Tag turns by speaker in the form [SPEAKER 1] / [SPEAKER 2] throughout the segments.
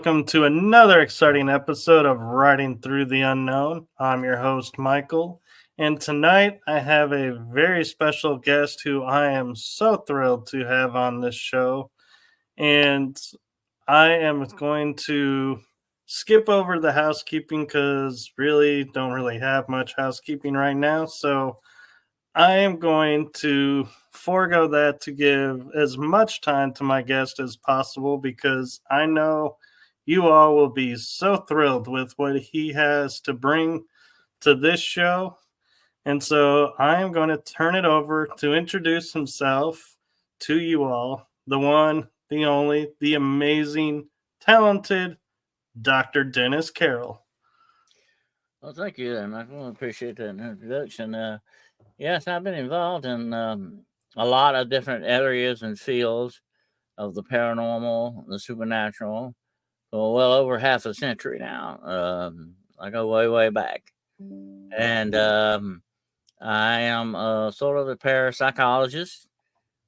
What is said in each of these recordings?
[SPEAKER 1] welcome to another exciting episode of Riding Through the Unknown. I'm your host, Michael, and tonight I have a very special guest who I am so thrilled to have on this show. And I am going to skip over the housekeeping because really don't really have much housekeeping right now. So I am going to forego that to give as much time to my guest as possible because I know you all will be so thrilled with what he has to bring to this show. And so I am going to turn it over to introduce himself to you all, the one, the only, the amazing, talented Dr. Dennis Carroll.
[SPEAKER 2] Well, thank you, and I really appreciate that introduction. Yes, I've been involved in a lot of different areas and fields of the paranormal, the supernatural, for well over half a century now. I go way, way back. And I am sort of a parapsychologist.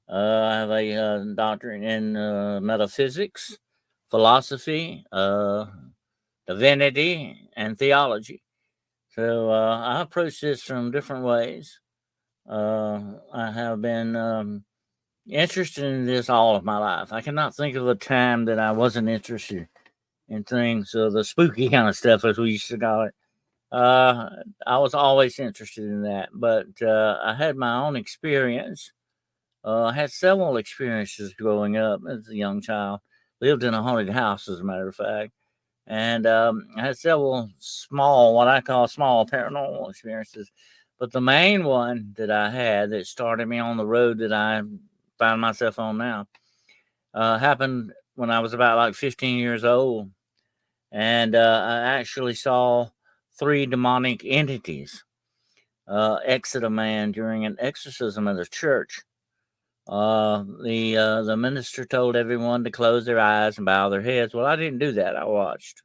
[SPEAKER 2] I have a doctorate in metaphysics, philosophy, divinity, and theology. So I approach this from different ways. I have been interested in this all of my life. I cannot think of a time that I wasn't interested in things, the spooky kind of stuff, as we used to call it. I was always interested in that, but I had my own experience. I had several experiences growing up as a young child. Lived in a haunted house, as a matter of fact. And I had several small, what I call small paranormal experiences. But the main one that I had that started me on the road that I find myself on now happened when I was about like 15 years old. And I actually saw three demonic entities exit a man during an exorcism at a church. The minister told everyone to close their eyes and bow their heads. Well, I didn't do that. I watched.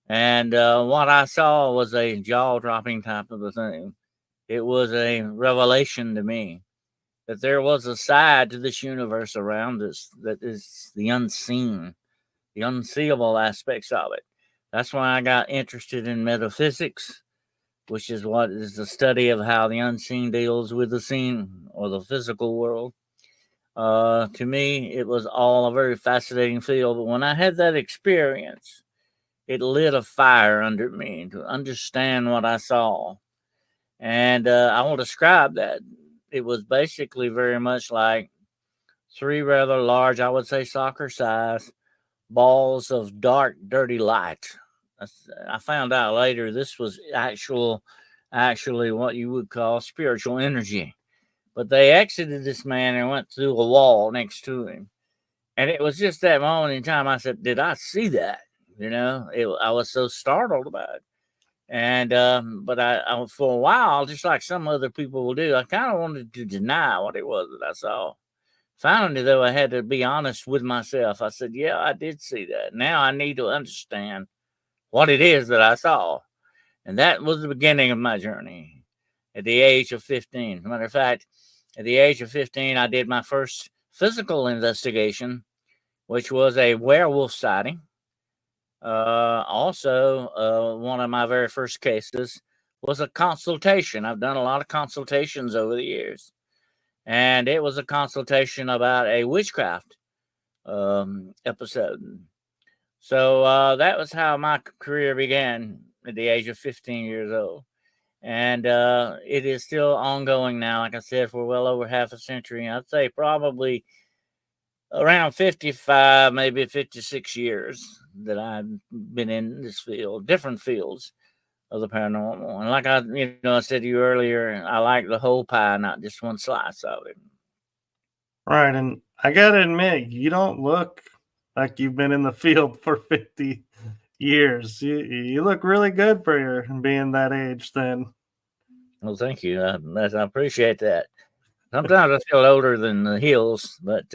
[SPEAKER 2] And what I saw was a jaw-dropping type of a thing. It was a revelation to me that there was a side to this universe around us that is the unseen, the unseeable aspects of it. That's why I got interested in metaphysics, which is what is the study of how the unseen deals with the seen or the physical world. To me, it was all a very fascinating field. But when I had that experience, it lit a fire under me to understand what I saw. And I will describe that. It was basically very much like three rather large, I would say soccer size, balls of dark, dirty light. I found out later this was actually what you would call spiritual energy. But they exited this man and went through a wall next to him. And it was just that moment in time I said, did I see that? I was so startled about it. And, but I, for a while, just like some other people will do, I kind of wanted to deny what it was that I saw. Finally, though, I had to be honest with myself. I said, yeah, I did see that. Now I need to understand what it is that I saw. And that was the beginning of my journey at the age of 15. As a matter of fact, at the age of 15, I did my first physical investigation, which was a werewolf sighting. Also, one of my very first cases was a consultation. I've done a lot of consultations over the years, and it was a consultation about a witchcraft episode. So that was how my career began at the age of 15 years old. And it is still ongoing now, like I said, for well over half a century. I'd say probably around 55, maybe 56 years that I've been in this field, different fields of the paranormal. And like I said to you earlier, I like the whole pie, not just one slice of it.
[SPEAKER 1] Right. And I got to admit, you don't look like you've been in the field for 50 years. You look really good for your being that age then.
[SPEAKER 2] Well, thank you. I appreciate that. Sometimes I feel older than the hills, but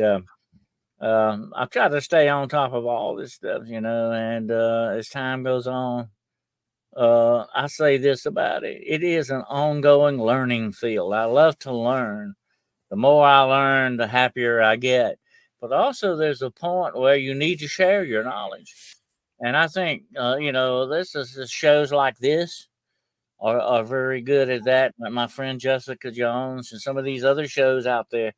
[SPEAKER 2] I try to stay on top of all this stuff, and as time goes on, I say this about it. It is an ongoing learning field. I love to learn. The more I learn, the happier I get. But also, there's a point where you need to share your knowledge. And I think, this is shows like this are very good at that. Like my friend Jessica Jones and some of these other shows out there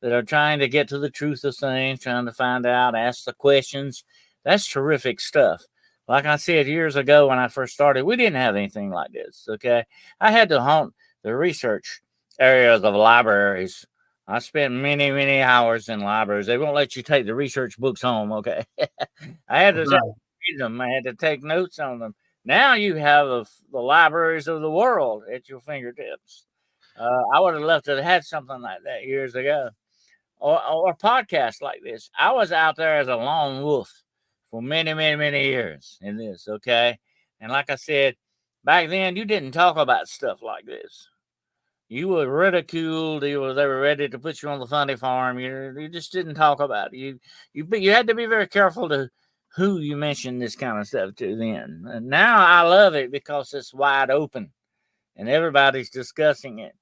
[SPEAKER 2] that are trying to get to the truth of things, trying to find out, ask the questions. That's terrific stuff. Like I said years ago when I first started, we didn't have anything like this. Okay. I had to haunt the research areas of libraries. I spent many, many hours in libraries. They won't let you take the research books home. Okay. I had to
[SPEAKER 1] Right.
[SPEAKER 2] read them, I had to take notes on them. Now you have the libraries of the world at your fingertips. I would have loved to have had something like that years ago, or podcasts like this. I was out there as a lone wolf for many, many, many years in this. Okay, and like I said, back then you didn't talk about stuff like this. You were ridiculed. They were ready to put you on the funny farm. You just didn't talk about it. You had to be very careful to who you mentioned this kind of stuff to then. And now I love it because it's wide open and everybody's discussing it.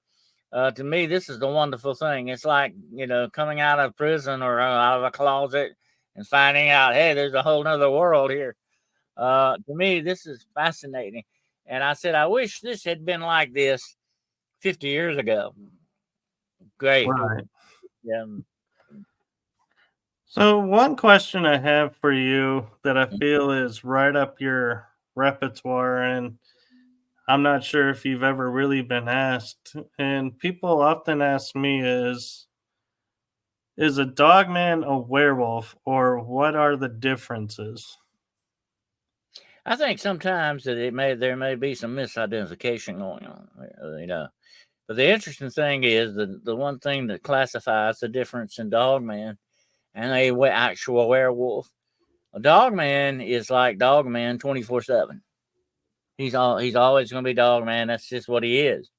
[SPEAKER 2] To me, this is the wonderful thing. It's like, coming out of prison or out of a closet and finding out, hey, there's a whole nother world here. To me, this is fascinating. And I said, I wish this had been like this 50 years ago. Great.
[SPEAKER 1] Right.
[SPEAKER 2] Yeah.
[SPEAKER 1] So, one question I have for you that I feel is right up your repertoire, and I'm not sure if you've ever really been asked, and people often ask me is a dogman a werewolf, or what are the differences?
[SPEAKER 2] I think sometimes that there may be some misidentification going on, But the interesting thing is the one thing that classifies the difference in dogman and actual werewolf. A dogman is like dogman 24/7. He's always going to be dogman. That's just what he is.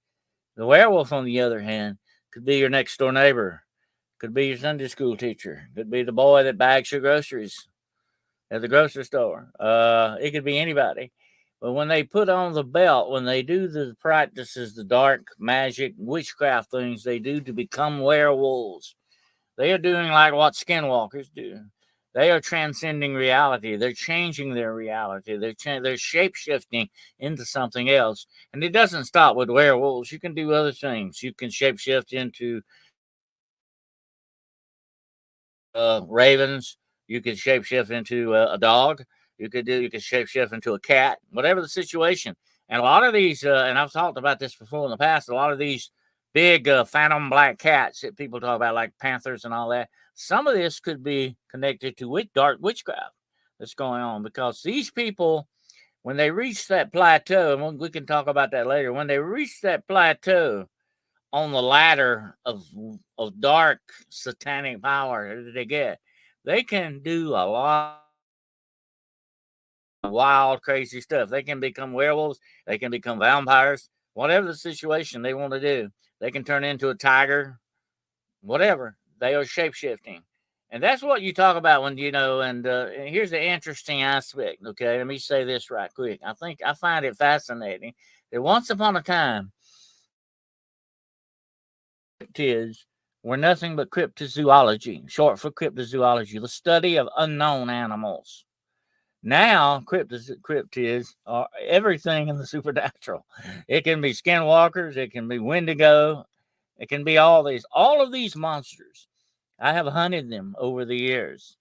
[SPEAKER 2] The werewolf, on the other hand, could be your next door neighbor, could be your Sunday school teacher, could be the boy that bags your groceries at the grocery store. It could be anybody. But when they put on the belt, when they do the practices, the dark magic, witchcraft things they do to become werewolves, they are doing like what skinwalkers do. They are transcending reality. They're changing their reality. They're shape shifting into something else. And it doesn't stop with werewolves. You can do other things. You can shape shift into ravens. You could shapeshift into a dog. You could shapeshift into a cat. Whatever the situation. And a lot of these, and I've talked about this before in the past. A lot of these big phantom black cats that people talk about, like panthers and all that. Some of this could be connected to dark witchcraft that's going on, because these people, when they reach that plateau, and we can talk about that later. When they reach that plateau on the ladder of dark satanic power that they get, they can do a lot of wild, crazy stuff. They can become werewolves. They can become vampires. Whatever the situation they want to do, they can turn into a tiger. Whatever, they are shape shifting, and that's what you talk about when And here's the interesting aspect. Okay, let me say this right quick. I find it fascinating that once upon a time, cryptids were nothing but cryptozoology, short for cryptozoology, the study of unknown animals. Now, cryptids are everything in the supernatural. It can be skinwalkers, it can be wendigo, it can be all of these monsters. I have hunted them over the years.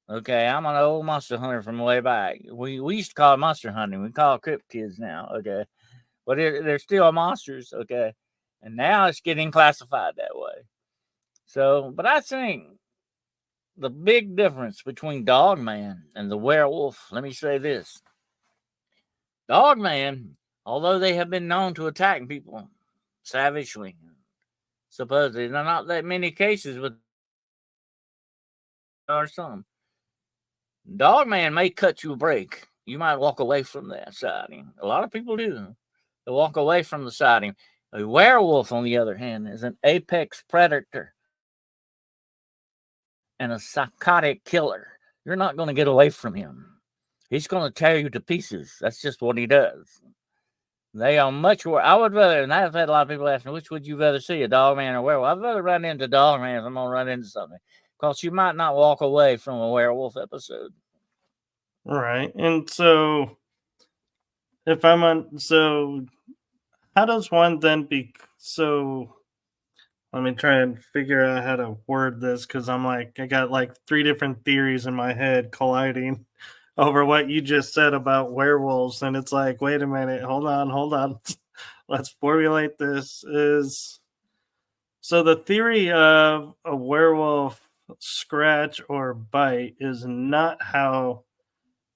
[SPEAKER 2] Okay, I'm an old monster hunter from way back. We used to call it monster hunting. We call it cryptids now. Okay, but they're still monsters. Okay, and now it's getting classified that way. So, but I think the big difference between Dogman and the werewolf, let me say this. Dogman, although they have been known to attack people savagely, supposedly, there are not that many cases, but there are some. Dogman may cut you a break. You might walk away from that sighting. A lot of people do. They walk away from the sighting. A werewolf, on the other hand, is an apex predator and a psychotic killer. You're not going to get away from him. He's going to tear you to pieces. That's just what he does. They are much worse. I would rather, and I've had a lot of people ask me, which would you rather see, a dog man or a werewolf? I'd rather run into dog man if I'm going to run into something, because you might not walk away from a werewolf episode.
[SPEAKER 1] Right. And so if I'm on, so how does one then be so let me try and figure out how to word this because I'm like, I got like three different theories in my head colliding over what you just said about werewolves. And it's like, wait a minute, hold on, hold on. Let's formulate this. Is so the theory of a werewolf scratch or bite is not how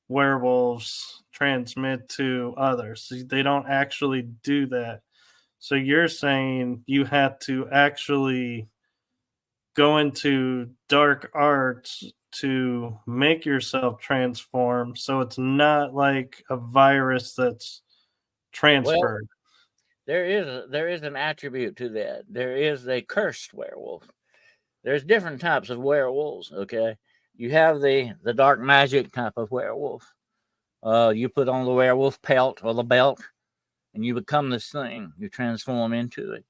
[SPEAKER 1] werewolves transmit to others. They don't actually do that. So you're saying you had to actually go into dark arts to make yourself transform. So it's not like a virus that's
[SPEAKER 2] Well,
[SPEAKER 1] transferred.
[SPEAKER 2] there is an attribute to that. There is a cursed werewolf. There's different types of werewolves. Okay, you have the dark magic type of werewolf. You put on the werewolf pelt or the belt, and you become this thing. You transform into it.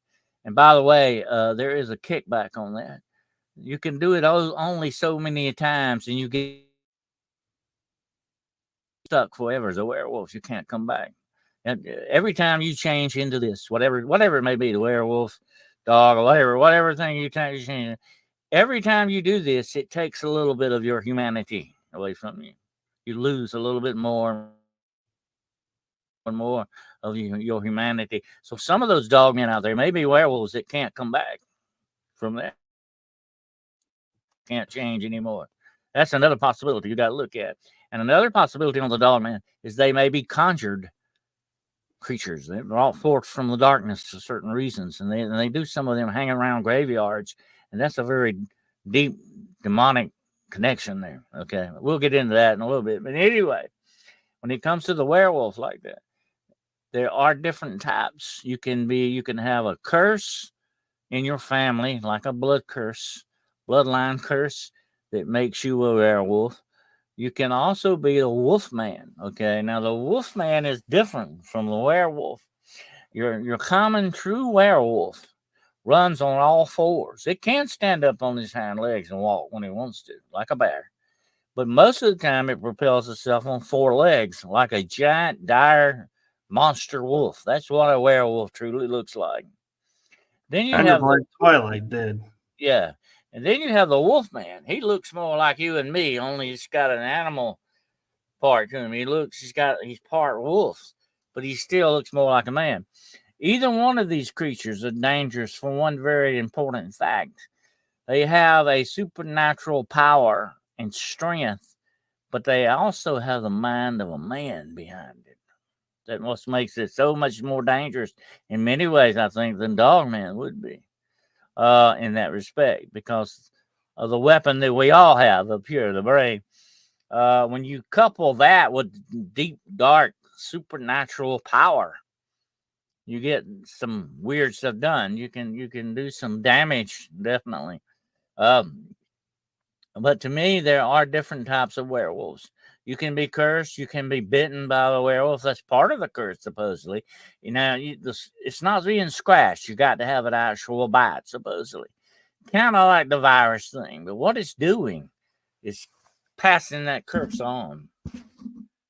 [SPEAKER 2] And by the way, there is a kickback on that. You can do it only so many times, and you get stuck forever as a werewolf. You can't come back. And every time you change into this, whatever it may be, the werewolf, dog, or whatever thing you change, every time you do this, it takes a little bit of your humanity away from you. You lose a little bit more and more of your humanity. So some of those dogmen out there may be werewolves that can't come back from that, can't change anymore. That's another possibility you got to look at. And another possibility on the dogman is they may be conjured creatures. They're all forth from the darkness for certain reasons, and they do some of them hanging around graveyards, and that's a very deep demonic connection there. Okay, we'll get into that in a little bit, but anyway, when it comes to the werewolf like that, there are different types. You can have a curse in your family, like a bloodline curse that makes you a werewolf. You can also be the wolf man. Okay, now the wolf man is different from the werewolf. Your common true werewolf runs on all fours. It can stand up on his hind legs and walk when it wants to, like a bear. But most of the time, it propels itself on four legs, like a giant, dire monster wolf. That's what a werewolf truly looks like. Then you
[SPEAKER 1] Kind of
[SPEAKER 2] have
[SPEAKER 1] like Twilight did.
[SPEAKER 2] yeah, and then you have the wolf man. He looks more like you and me, only he's got an animal part to him. He's part wolf, but he still looks more like a man. Either one of these creatures are dangerous for one very important fact. They have a supernatural power and strength, but they also have the mind of a man behind it. That what makes it so much more dangerous in many ways, I think, than Dogman would be in that respect, because of the weapon that we all have up here, the brain. When you couple that with deep, dark, supernatural power, you get some weird stuff done. You can do some damage, definitely. Um, but to me, there are different types of werewolves. You can be cursed. You can be bitten by the werewolf. That's part of the curse, supposedly. It's not being scratched. You got to have an actual bite, supposedly. Kind of like the virus thing. But what it's doing is passing that curse on.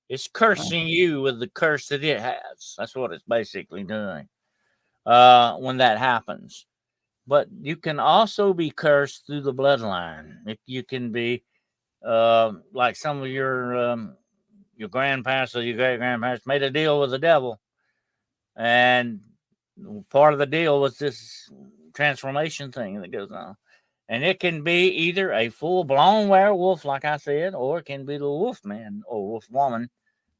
[SPEAKER 2] It's cursing you with the curse that it has. That's what it's basically doing when that happens. But you can also be cursed through the bloodline. You can be like some of your grandparents or your great grandparents made a deal with the devil, and part of the deal was this transformation thing that goes on. And it can be either a full blown werewolf, like I said, or it can be the wolf man or wolf woman,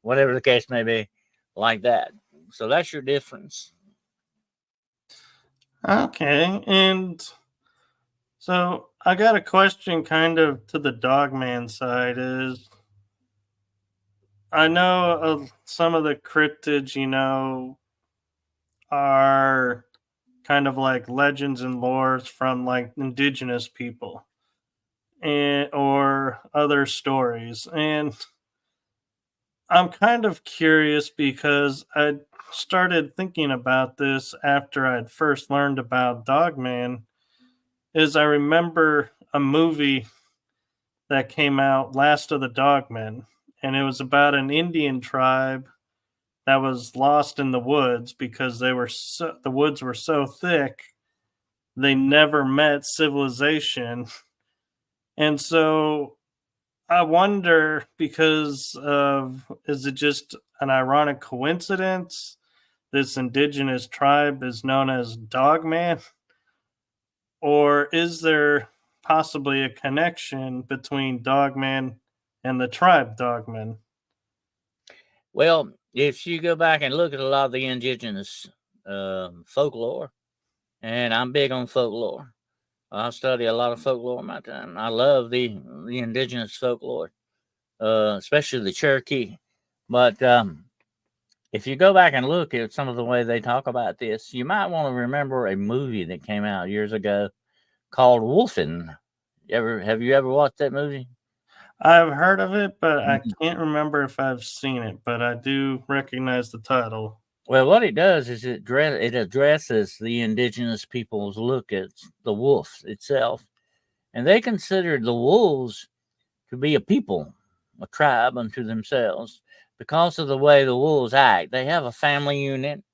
[SPEAKER 2] whatever the case may be, like that. So that's your difference.
[SPEAKER 1] Okay. And so I got a question kind of to the Dogman side is I know some of the cryptids, are kind of like legends and lores from like indigenous people and or other stories. And I'm kind of curious because I started thinking about this after I'd first learned about Dogman is I remember a movie that came out, Last of the Dogmen, and it was about an Indian tribe that was lost in the woods because the woods were so thick they never met civilization. And so I wonder, because of, is it just an ironic coincidence this indigenous tribe is known as Dogman, or is there possibly a connection between Dogman and the tribe Dogman?
[SPEAKER 2] Well, if you go back and look at a lot of the indigenous folklore, and I'm big on folklore. I study a lot of folklore in my time. I love the indigenous folklore, especially the Cherokee. But if you go back and look at some of the way they talk about this, you might want to remember a movie that came out years ago called Wolfen. Have you ever watched that movie?
[SPEAKER 1] I've heard of it, but I
[SPEAKER 2] Mhm.
[SPEAKER 1] can't remember if I've seen it, but I do recognize the title.
[SPEAKER 2] Well, what it does is it addresses the indigenous people's look at the wolf itself, and they considered the wolves to be a people, a tribe unto themselves, because of the way the wolves act. They have a family unit,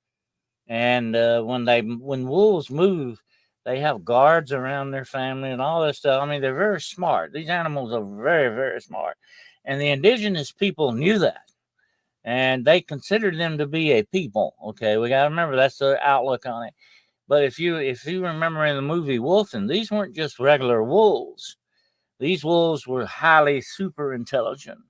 [SPEAKER 2] and when wolves move, they have guards around their family and all this stuff. I mean, they're very smart. These animals are very, very smart, and the indigenous people knew that, and they considered them to be a people. Okay, we got to remember that's the outlook on it. But if you remember in the movie Wolfen, these weren't just regular wolves. These wolves were highly super intelligent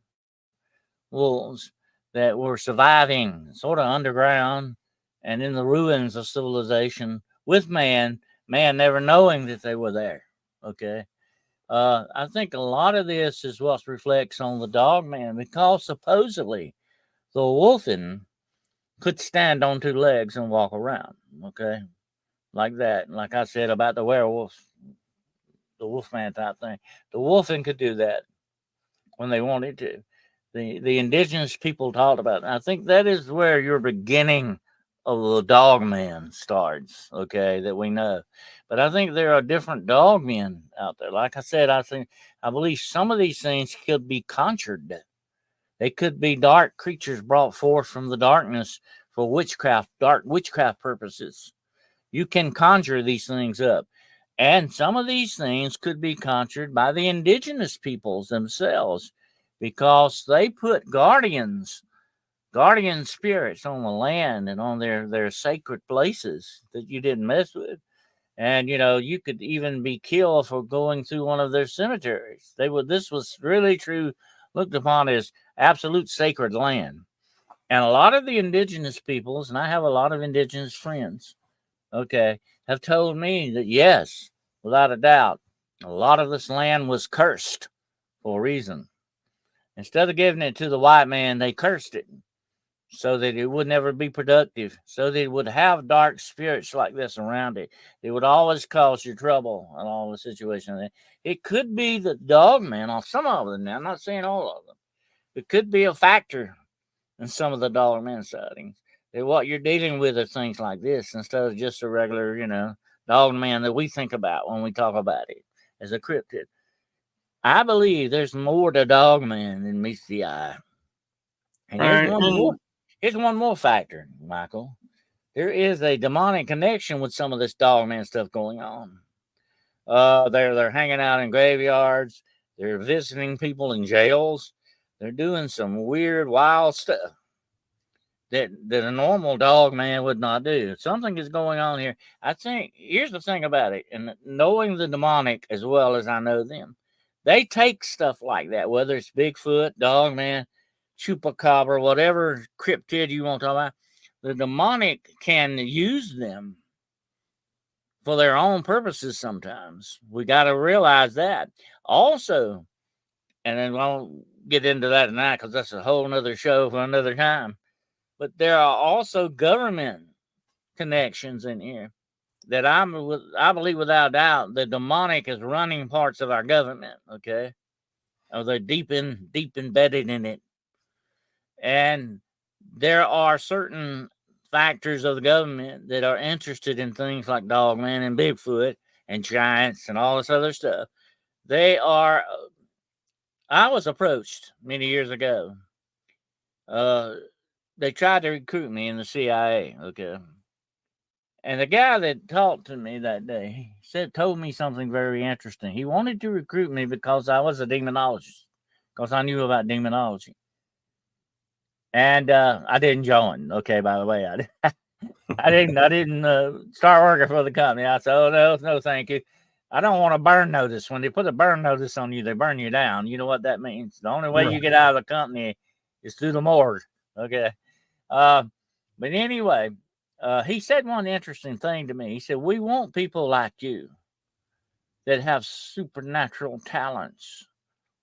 [SPEAKER 2] wolves that were surviving sort of underground and in the ruins of civilization with man never knowing that they were there. Okay. I think a lot of this is what reflects on the dog man, because supposedly the wolfen could stand on two legs and walk around. Okay. Like that. Like I said about the werewolf, the wolfman type thing. The wolfen could do that when they wanted to. The indigenous people talked about it. I think that is where your beginning of the dog man starts, okay, that we know. But I think there are different dog men out there. Like I said, I believe some of these things could be conjured. They could be dark creatures brought forth from the darkness for witchcraft, dark witchcraft purposes. You can conjure these things up. And some of these things could be conjured by the indigenous peoples themselves, because they put guardian spirits on the land and on their sacred places that you didn't mess with. And you could even be killed for going through one of their cemeteries. This was really true, looked upon as absolute sacred land. And a lot of the indigenous peoples, and I have a lot of indigenous friends, okay, have told me that yes, without a doubt, a lot of this land was cursed for a reason. Instead of giving it to the white man, they cursed it so that it would never be productive, so that it would have dark spirits like this around it. It would always cause you trouble in all the situations. It could be the dog man on some of them. Now, I'm not saying all of them. It could be a factor in some of the dog man sightings. That what you're dealing with are things like this instead of just a regular, dog man that we think about when we talk about it as a cryptid. I believe there's more to dog man than meets the eye. And
[SPEAKER 1] All
[SPEAKER 2] here's
[SPEAKER 1] right.
[SPEAKER 2] one more. Here's one more factor, Michael. There is a demonic connection with some of this dog man stuff going on. They're hanging out in graveyards. They're visiting people in jails. They're doing some weird, wild stuff that a normal dog man would not do. Something is going on here. I think here's the thing about it, and knowing the demonic as well as I know them, they take stuff like that, whether it's Bigfoot, dog man, chupacabra, whatever cryptid you want to talk about. The demonic can use them for their own purposes sometimes. We got to realize that. Also, and then I won't get into that tonight because that's a whole nother show for another time. But there are also government connections in here that I believe without doubt the demonic is running parts of our government. Okay, or they're deep embedded in it, and there are certain factors of the government that are interested in things like Dogman and Bigfoot and giants and all this other stuff. They are. I was approached many years ago they tried to recruit me in the CIA. Okay. And the guy that talked to me that day told me something very interesting. He wanted to recruit me because I was a demonologist, because I knew about demonology. And I didn't join. Okay, by the way, I didn't start working for the company. I said, "Oh no, thank you. I don't want a burn notice. When they put a burn notice on you, they burn you down. You know what that means. The only way you get out of the company is through the morgue." Okay. But anyway, he said one interesting thing to me. He said, "We want people like you that have supernatural talents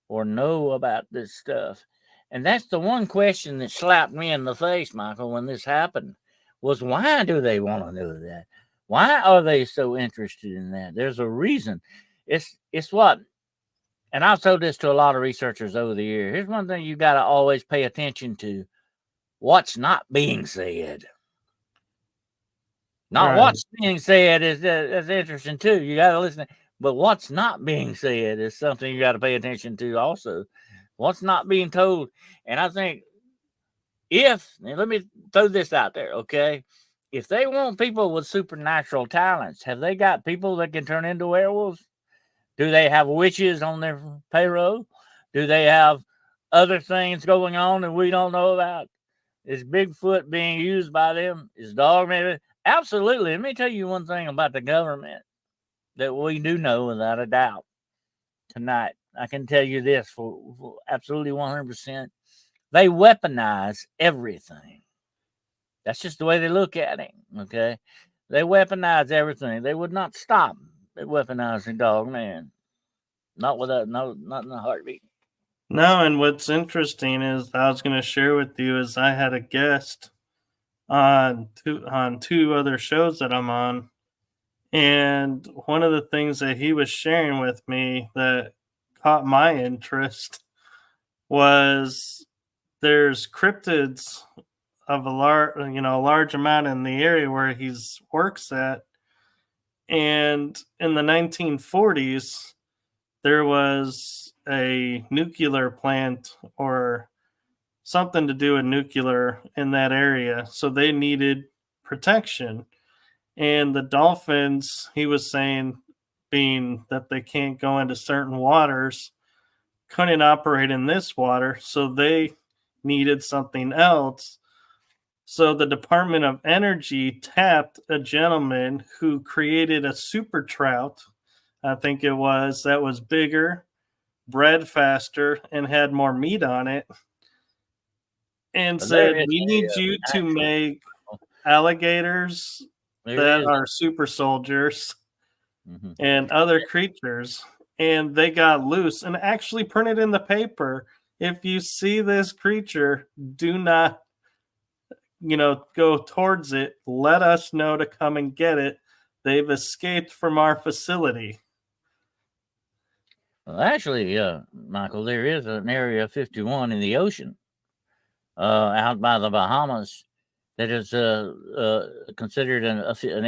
[SPEAKER 2] or know about this stuff." And that's the one question that slapped me in the face, Michael, when this happened, was why do they want to know that? Why are they so interested in that? There's a reason. It's what, and I've told this to a lot of researchers over the years. Here's one thing you got to always pay attention to: what's not being said. Not what's being said is interesting too. You got to listen. But what's not being said is something you got to pay attention to also. What's not being told. And I think let me throw this out there, okay? If they want people with supernatural talents, have they got people that can turn into werewolves? Do they have witches on their payroll? Do they have other things going on that we don't know about? Is Bigfoot being used by them? Is Dogman? Absolutely. Let me tell you one thing about the government that we do know without a doubt tonight. I can tell you this for absolutely 100%. They weaponize everything. That's just the way they look at it, okay? They weaponize everything. They would not stop at weaponizing Dogman. Not in a heartbeat.
[SPEAKER 1] No, and what's interesting is I was going to share with you is I had a guest on two other shows that I'm on, and one of the things that he was sharing with me that caught my interest was there's cryptids of a large amount in the area where he's works at, and in the 1940s there was a nuclear plant or something to do with nuclear in that area, so they needed protection. And the dolphins, he was saying, being that they can't go into certain waters, couldn't operate in this water, so they needed something else. So the Department of Energy tapped a gentleman who created a super trout, I think it was, that was bigger, bred faster, and had more meat on it, and said, "We need you to make alligators that are super soldiers and other creatures." And they got loose and actually printed in the paper, "If you see this creature, do not go towards it. Let us know to come and get it. They've escaped from our facility."
[SPEAKER 2] Well, actually, Michael, there is an Area 51 in the ocean out by the Bahamas that is considered an oceanic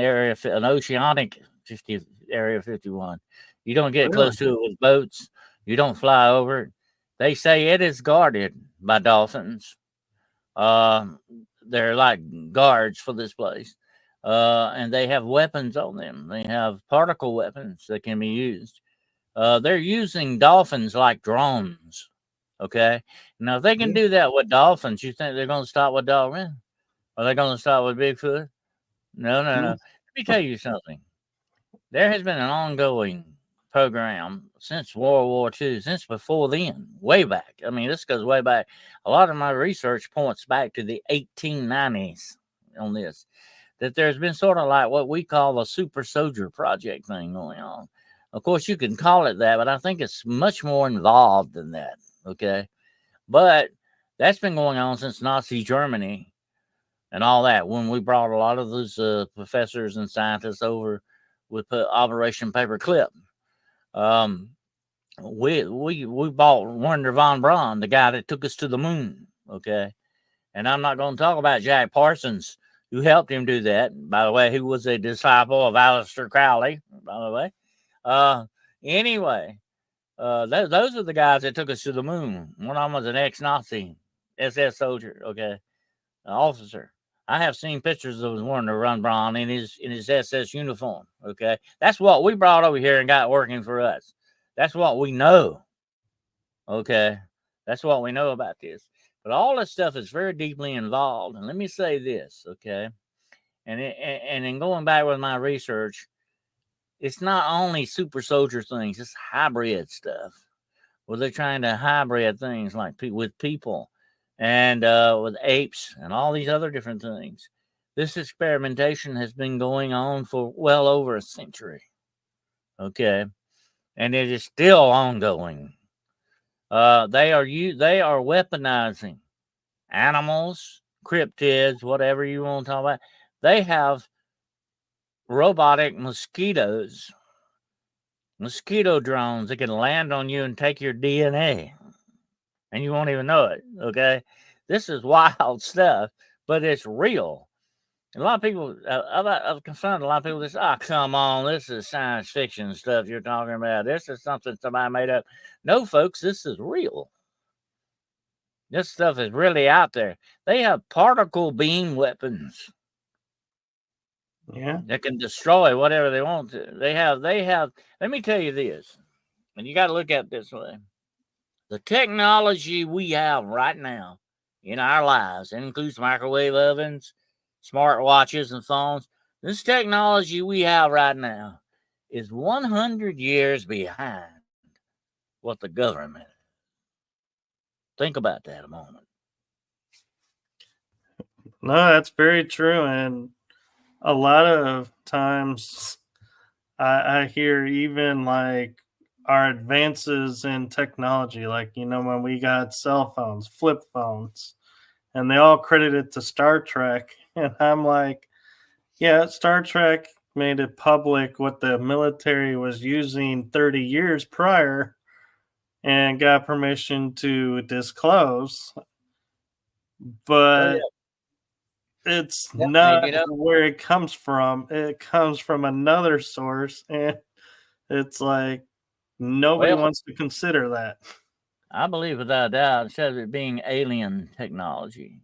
[SPEAKER 2] Area 51. You don't get close to it with boats. You don't fly over it. They say it is guarded by dolphins. They're like guards for this place. And they have weapons on them. They have particle weapons that can be used. They're using dolphins like drones. Okay. Now, if they can do that with dolphins, you think they're going to stop with Dogman? Are they going to stop with Bigfoot? No. Let me tell you something. There has been an ongoing program since World War II, since before then, way back. I mean, this goes way back. A lot of my research points back to the 1890s on this, that there's been sort of like what we call a super soldier project thing going on. Of course, you can call it that, but I think it's much more involved than that. Okay. But that's been going on since Nazi Germany and all that. When we brought a lot of those professors and scientists over with Operation Paperclip, we bought Werner von Braun, the guy that took us to the moon. Okay. And I'm not going to talk about Jack Parsons, who helped him do that. By the way, who was a disciple of Aleister Crowley, by the way. Anyway, those are the guys that took us to the moon. One of them was an ex-Nazi. SS soldier, okay, an officer. I have seen pictures of him wearing the Run Braun in his SS uniform. Okay, that's what we brought over here and got working for us. That's what we know. Okay, that's what we know about this. But all this stuff is very deeply involved. And let me say this, okay, and in going back with my research, it's not only super soldier things; it's hybrid stuff. Where they're trying to hybrid things like with people and with apes and all these other different things. This experimentation has been going on for well over a century. Okay, and it is still ongoing. They are weaponizing animals, cryptids, whatever you want to talk about. They have robotic mosquito drones that can land on you and take your DNA, and you won't even know it. Okay, this is wild stuff, but it's real. A lot of people, I've confronted a lot of people that say, "Oh, come on, this is science fiction stuff you're talking about. This is something somebody made up." No, folks, this is real. This stuff is really out there. They have particle beam weapons.
[SPEAKER 1] Yeah.
[SPEAKER 2] That can destroy whatever they want to. They have, let me tell you this, and you got to look at it this way. The technology we have right now in our lives, it includes microwave ovens, smart watches, and phones. This technology we have right now is 100 years behind what the government is. Think about that a moment.
[SPEAKER 1] No, that's very true. And a lot of times I hear even like our advances in technology, like, when we got cell phones, flip phones, and they all credit it to Star Trek. And I'm like, yeah, Star Trek made it public what the military was using 30 years prior and got permission to disclose.
[SPEAKER 2] Oh,
[SPEAKER 1] But
[SPEAKER 2] yeah.
[SPEAKER 1] it's
[SPEAKER 2] And
[SPEAKER 1] not where it comes from. It comes from another source. And it's like nobody
[SPEAKER 2] well,
[SPEAKER 1] wants to consider that.
[SPEAKER 2] I believe without a doubt, instead of it being alien technology.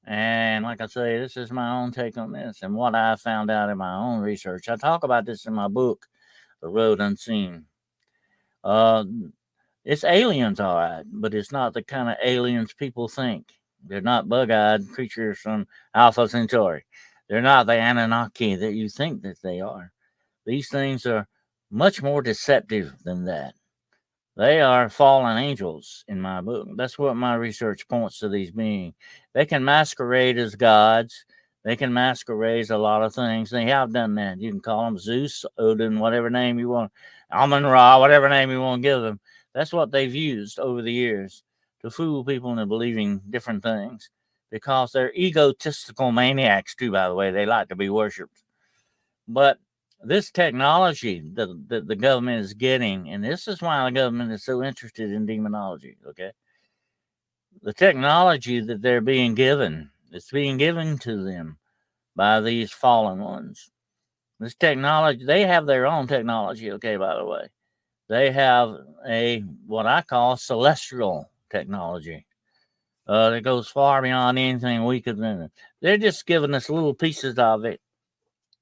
[SPEAKER 2] And like I say, this is my own take on this and what I found out in my own research. I talk about this in my book, The Road Unseen. Uh, it's aliens, all right, but it's not the kind of aliens people think. They're not bug-eyed creatures from Alpha Centauri. They're not the Anunnaki that you think that they are. These things are much more deceptive than that. They are fallen angels in my book. That's what my research points to these being. They can masquerade as gods. They can masquerade as a lot of things. They have done that. You can call them Zeus, Odin, whatever name you want, Amun Ra, whatever name you want to give them. That's what they've used over the years to fool people into believing different things because they're egotistical maniacs, too, by the way. They like to be worshipped. But this technology that the government is getting, and this is why the government is so interested in demonology, okay? The technology that they're being given, it's being given to them by these fallen ones. This technology, they have their own technology, okay, by the way. They have what I call celestial technology that goes far beyond anything we could invent. They're just giving us little pieces of it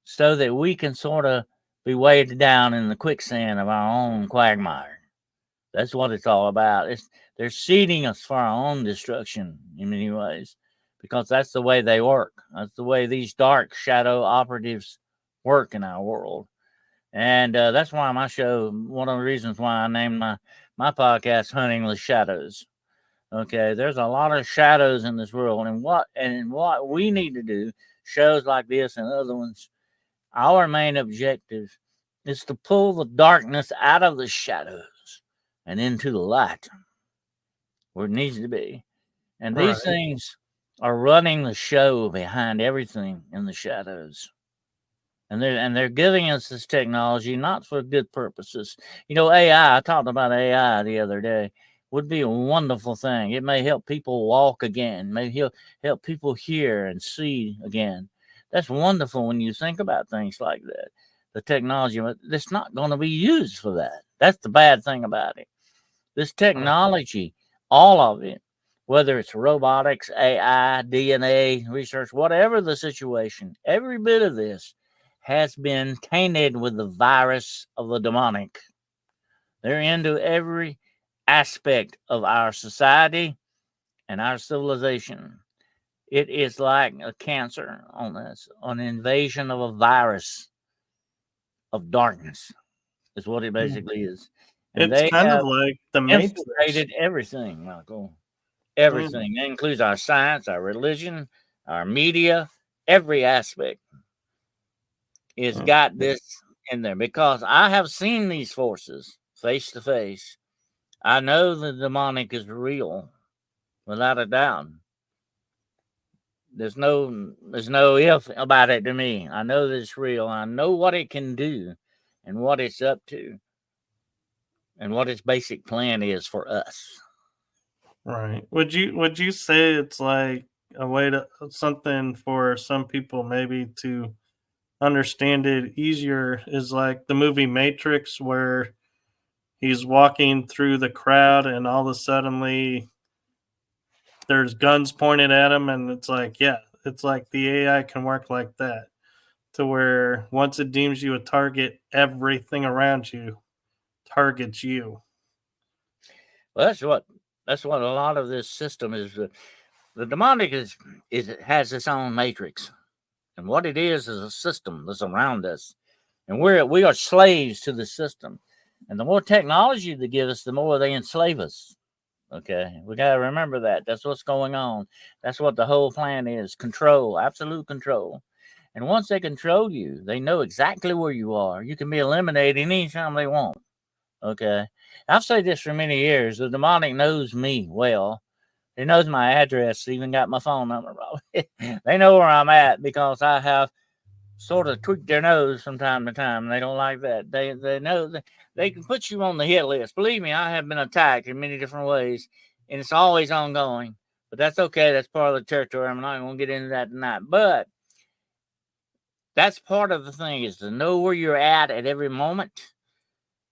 [SPEAKER 2] so that we can sort of be weighed down in the quicksand of our own quagmire. That's what it's all about. They're seeding us for our own destruction in many ways because that's the way they work. That's the way these dark shadow operatives work in our world. And that's why my show, one of the reasons why I named my podcast Hunting the Shadows. Okay, there's a lot of shadows in this world, and what we need to do, shows like this and other ones, our main objective is to pull the darkness out of the shadows and into the light where it needs to be. And these
[SPEAKER 1] Right.
[SPEAKER 2] things are running the show behind everything in the shadows. And they're giving us this technology not for good purposes. AI, I talked about AI the other day, would be a wonderful thing. It may help people walk again, may help people hear and see again. That's wonderful when you think about things like that. The technology, but it's not going to be used for that. That's the bad thing about it. This technology, all of it, whether it's robotics, AI, DNA research, whatever the situation, every bit of this has been tainted with the virus of the demonic. They're into every aspect of our society and our civilization. It is like a cancer on us, an invasion of a virus of darkness, is what it basically is. And
[SPEAKER 1] It's
[SPEAKER 2] they
[SPEAKER 1] kind of
[SPEAKER 2] have
[SPEAKER 1] like the Matrix.
[SPEAKER 2] infiltrated everything, Michael.
[SPEAKER 1] Yeah.
[SPEAKER 2] Everything. That includes our science, our religion, our media, every aspect is got this in there because I have seen these forces face to face. I know the demonic is real, without a doubt. There's no if about it to me. I know that it's real. I know what it can do and what it's up to and what its basic plan is for us.
[SPEAKER 1] Right. Would you say it's like a way to something for some people maybe to understand it easier is like the movie Matrix where he's walking through the crowd and all of a suddenly there's guns pointed at him and it's like, yeah, it's like the AI can work like that to where once it deems you a target, everything around you targets you.
[SPEAKER 2] Well, that's what a lot of this system is. The demonic is it has its own matrix, and what it is a system that's around us, and we are slaves to the system. And the more technology they give us, the more they enslave us. Okay, we got to remember that. That's what's going on. That's what the whole plan is: control, absolute control. And once they control you, they know exactly where you are. You can be eliminated anytime they want. Okay, I've said this for many years. The demonic knows me well. He knows my address. Even got my phone number. They know where I'm at because I have sort of tweaked their nose from time to time. They don't like that. They know that they can put you on the hit list. Believe me, I have been attacked in many different ways, and it's always ongoing. But that's okay. That's part of the territory. I'm not going to get into that tonight. But that's part of the thing is to know where you're at every moment,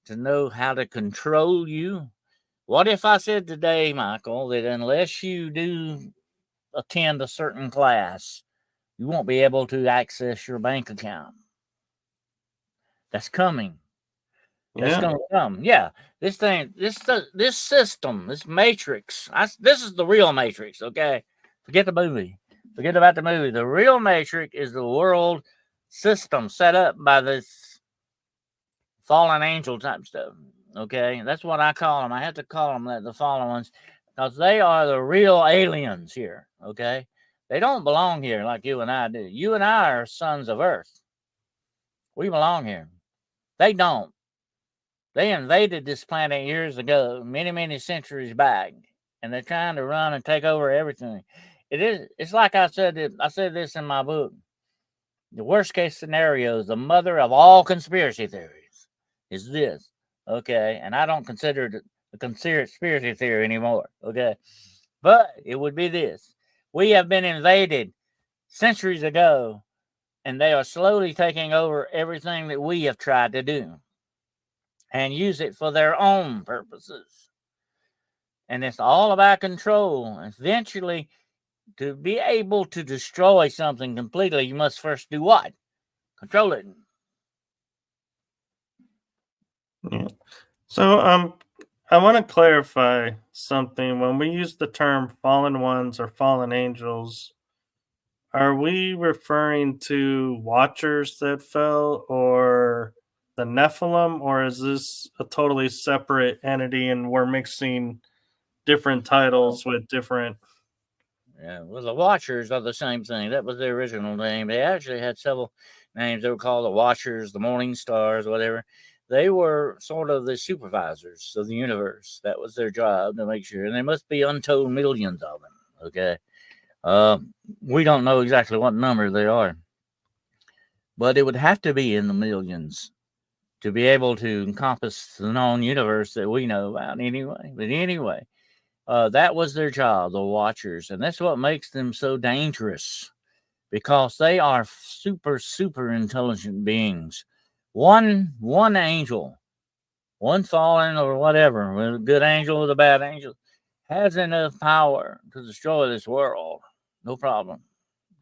[SPEAKER 2] to know how to control you. What if I said today, Michael, that unless you do attend a certain class, you won't be able to access your bank account? That's coming. That's
[SPEAKER 1] Yeah.
[SPEAKER 2] going to come. Yeah, this thing, this system, this matrix. This is the real matrix. Okay, forget the movie. Forget about the movie. The real matrix is the world system set up by this fallen angel type stuff. Okay, that's what I call them. I have to call them that, the fallen ones, because they are the real aliens here. Okay, they don't belong here like you and I do. You and I are sons of Earth. We belong here. They don't. They invaded this planet years ago, many, many centuries back, and they're trying to run and take over everything. It's like I said. I said this in my book. The worst case scenario is the mother of all conspiracy theories. Is this okay? And I don't consider it a conspiracy theory anymore. Okay, but it would be this: we have been invaded centuries ago, and they are slowly taking over everything that we have tried to do and use it for their own purposes. And it's all about control. Eventually, to be able to destroy something completely, you must first do what? Control it.
[SPEAKER 1] Yeah. So I want to clarify something. When we use the term fallen ones or fallen angels, are we referring to watchers that fell or the Nephilim, or is this a totally separate entity and we're mixing different titles with different?
[SPEAKER 2] Yeah, well, the Watchers are the same thing. That was their original name. They actually had several names. They were called the Watchers, the Morning Stars, whatever. They were sort of the supervisors of the universe. That was their job to make sure. And there must be untold millions of them. Okay. Uh, we don't know exactly what number they are, but it would have to be in the millions to be able to encompass the known universe that we know about anyway. But anyway, that was their job, the Watchers, and that's what makes them so dangerous because they are super intelligent beings. One angel, one fallen or whatever, a good angel or a bad angel, has enough power to destroy this world. No problem.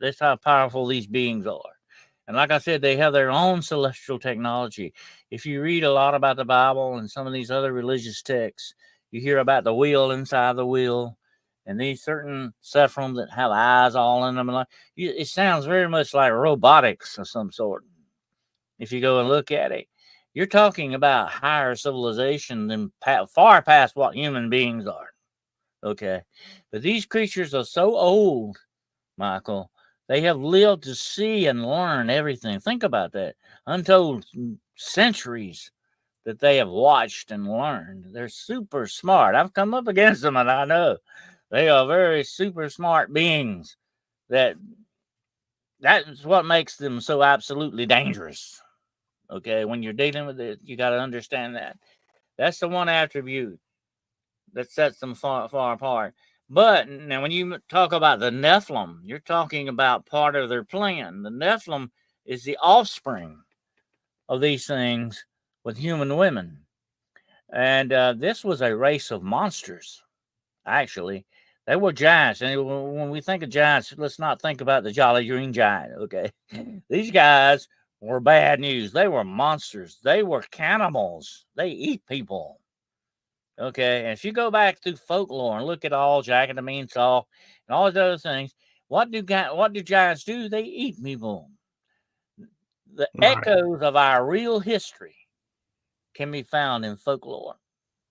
[SPEAKER 2] That's how powerful these beings are. And like I said, they have their own celestial technology. If you read a lot about the Bible and some of these other religious texts, you hear about the wheel inside the wheel and these certain sephirim that have eyes all in them. And it sounds very much like robotics of some sort. If you go and look at it, you're talking about higher civilization than far past what human beings are. Okay. But these creatures are so old, Michael. They have lived to see and learn everything. Think about that. Untold centuries that they have watched and learned. They're super smart. I've come up against them and I know they are very super smart beings. That's what makes them so absolutely dangerous. Okay, when you're dealing with it, you got to understand that. That's the one attribute that sets them far apart. But now, when you talk about the Nephilim, you're talking about part of their plan. The Nephilim is the offspring of these things with human women. And this was a race of monsters, actually. They were giants. And when we think of giants, let's not think about the Jolly Green Giant, okay? These guys were bad news. They were monsters. They were cannibals. They eat people. Okay, and if you go back through folklore and look at all Jack and the Beanstalk and all those other things, what do giants do? They eat people. The echoes of our real history can be found in folklore.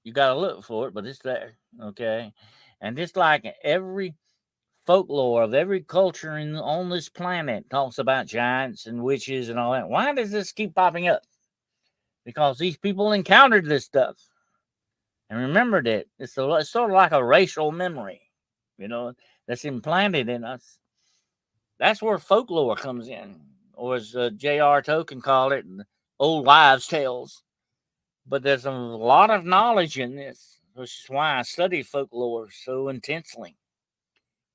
[SPEAKER 2] You got to look for it, but it's there. Okay, and just like every folklore of every culture on this planet talks about giants and witches and all that. Why does this keep popping up? Because these people encountered this stuff and remembered it. It's sort of like a racial memory, that's implanted in us. That's where folklore comes in, or as J.R. Tolkien called it, old wives' tales. But there's a lot of knowledge in this, which is why I study folklore so intensely.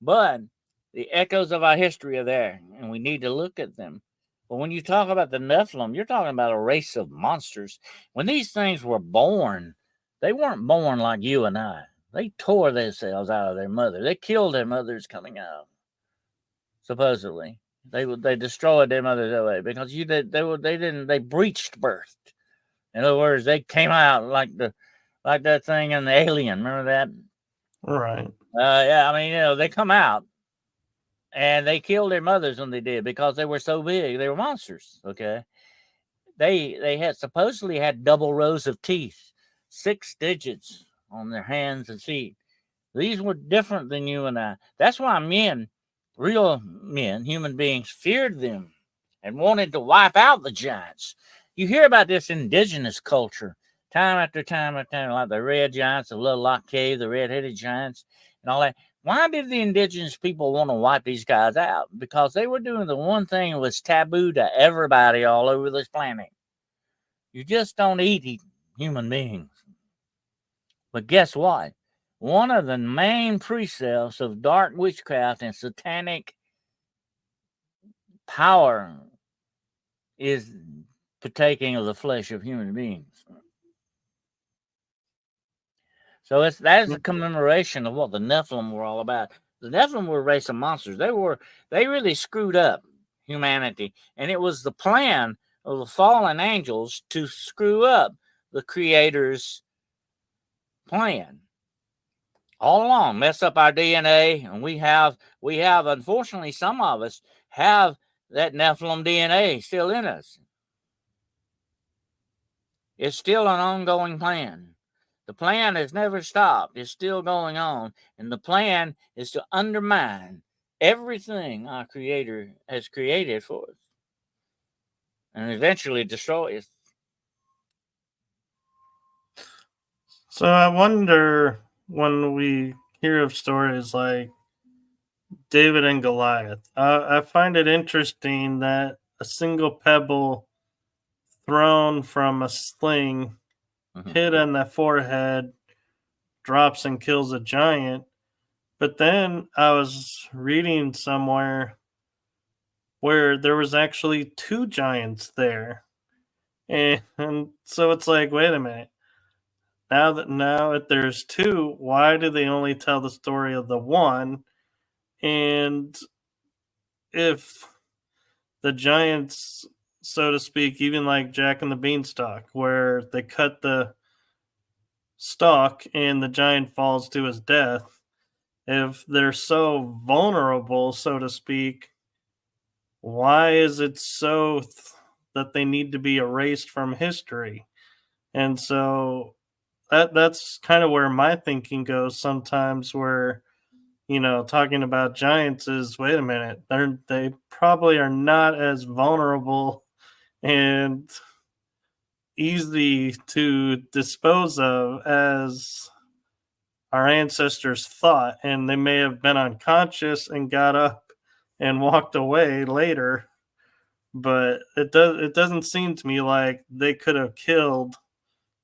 [SPEAKER 2] But the echoes of our history are there, and we need to look at them. But when you talk about the Nephilim, you're talking about a race of monsters. When these things were born, they weren't born like you and I. They tore themselves out of their mother. They killed their mothers coming out. Supposedly, they destroyed their mothers that way because they breached birth. In other words, they came out like that thing in the Alien. Remember that?
[SPEAKER 1] Right.
[SPEAKER 2] Yeah, I mean, they come out and they killed their mothers when they did because they were so big. They were monsters. Okay, they had supposedly had double rows of teeth, 6 digits on their hands and feet. These were different than you and I. That's why real men, human beings, feared them and wanted to wipe out the giants. You hear about this indigenous culture time after time after time, like the red giants, the Little Lock Cave, the red-headed giants, and all that. Why did the indigenous people want to wipe these guys out? Because they were doing the one thing that was taboo to everybody all over this planet. You just don't eat human beings. But guess what? One of the main precepts of dark witchcraft and satanic power is partaking of the flesh of human beings. So that is a commemoration of what the Nephilim were all about. The Nephilim were a race of monsters. They really screwed up humanity, and it was the plan of the fallen angels to screw up the Creator's plan all along, mess up our DNA, and we have unfortunately, some of us have that Nephilim DNA still in us. It's still an ongoing plan. The plan has never stopped. It's still going on. And the plan is to undermine everything our Creator has created for us and eventually destroy us.
[SPEAKER 1] So I wonder, when we hear of stories like David and Goliath, I find it interesting that a single pebble thrown from a sling hit on the forehead drops and kills a giant. But then I was reading somewhere where there was actually 2 giants there. And so it's like, wait a minute. Now if there's two, why do they only tell the story of the one? And if the giants, so to speak, even like Jack and the Beanstalk, where they cut the stalk and the giant falls to his death, if they're so vulnerable, so to speak, why is it that they need to be erased from history? And so that's kind of where my thinking goes sometimes, where talking about giants is, wait a minute, they probably are not as vulnerable and easy to dispose of as our ancestors thought, and they may have been unconscious and got up and walked away later, but it doesn't seem to me like they could have killed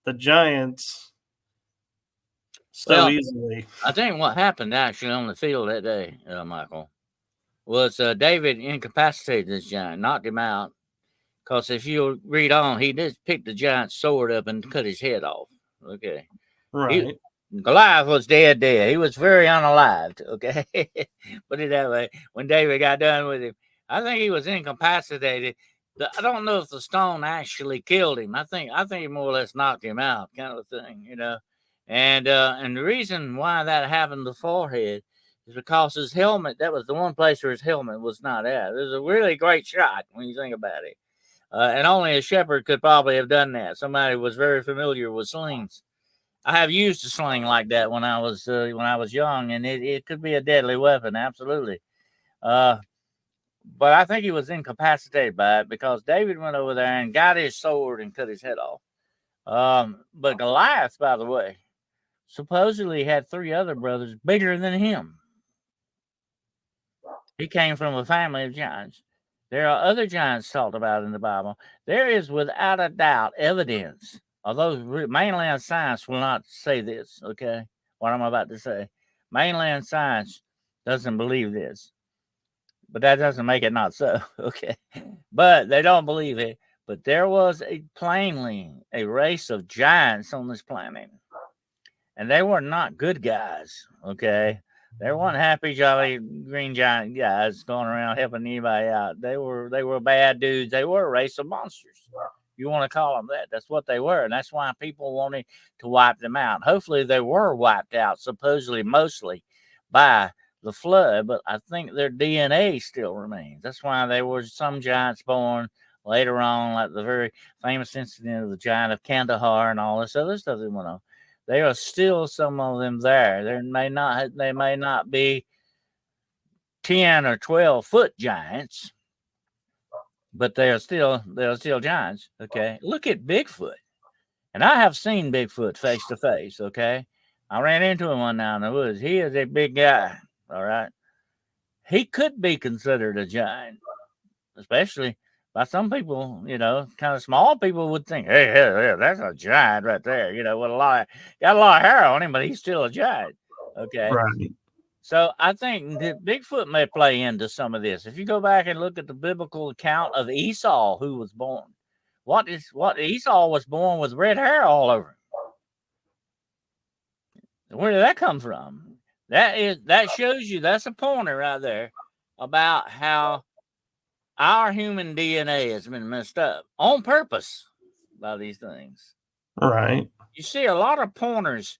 [SPEAKER 1] the giants so
[SPEAKER 2] Well,
[SPEAKER 1] easily.
[SPEAKER 2] I think what happened actually on the field that day, Michael, was David incapacitated this giant, knocked him out. Because if you read on, he did pick the giant's sword up and cut his head off. Okay.
[SPEAKER 1] Right.
[SPEAKER 2] Goliath was dead. He was very unalived. Okay. Put it that way. When David got done with him, I think he was incapacitated. I don't know if the stone actually killed him. I think he more or less knocked him out, kind of a thing, And the reason why that happened, the forehead, is because his helmet. That was the one place where his helmet was not at. It was a really great shot when you think about it. And only a shepherd could probably have done that. Somebody who was very familiar with slings. I have used a sling like that when I was young, and it could be a deadly weapon, absolutely. But I think he was incapacitated by it because David went over there and got his sword and cut his head off. But Goliath, by the way, supposedly had 3 other brothers bigger than him. He came from a family of giants. There are other giants talked about in the Bible. There is without a doubt evidence, although mainland science will not say this, okay, what I'm about to say. Mainland science doesn't believe this, but that doesn't make it not so, okay? But they don't believe it. But there was plainly a race of giants on this planet, and they were not good guys, okay? They weren't happy, jolly, green giant guys going around helping anybody out. They were bad dudes. They were a race of monsters. You want to call them that. That's what they were. And that's why people wanted to wipe them out. Hopefully they were wiped out, supposedly mostly by the flood, but I think their DNA still remains. That's why there were some giants born later on, like the very famous incident of the giant of Kandahar and all this other stuff that went on. There are still some of them there. They may not be 10 or 12 foot giants, but they are still giants. Okay. Look at Bigfoot. And I have seen Bigfoot face to face. Okay. I ran into him one night in the woods. He is a big guy. All right. He could be considered a giant, especially by some people, kind of small people would think, hey, that's a giant right there, with got a lot of hair on him, but he's still a giant. Okay.
[SPEAKER 1] Right.
[SPEAKER 2] So I think that Bigfoot may play into some of this. If you go back and look at the biblical account of Esau, who was born, what Esau was born with red hair all over him. Where did that come from? That shows you, that's a pointer right there about how our human DNA has been messed up on purpose by these things.
[SPEAKER 1] Right.
[SPEAKER 2] You see a lot of pointers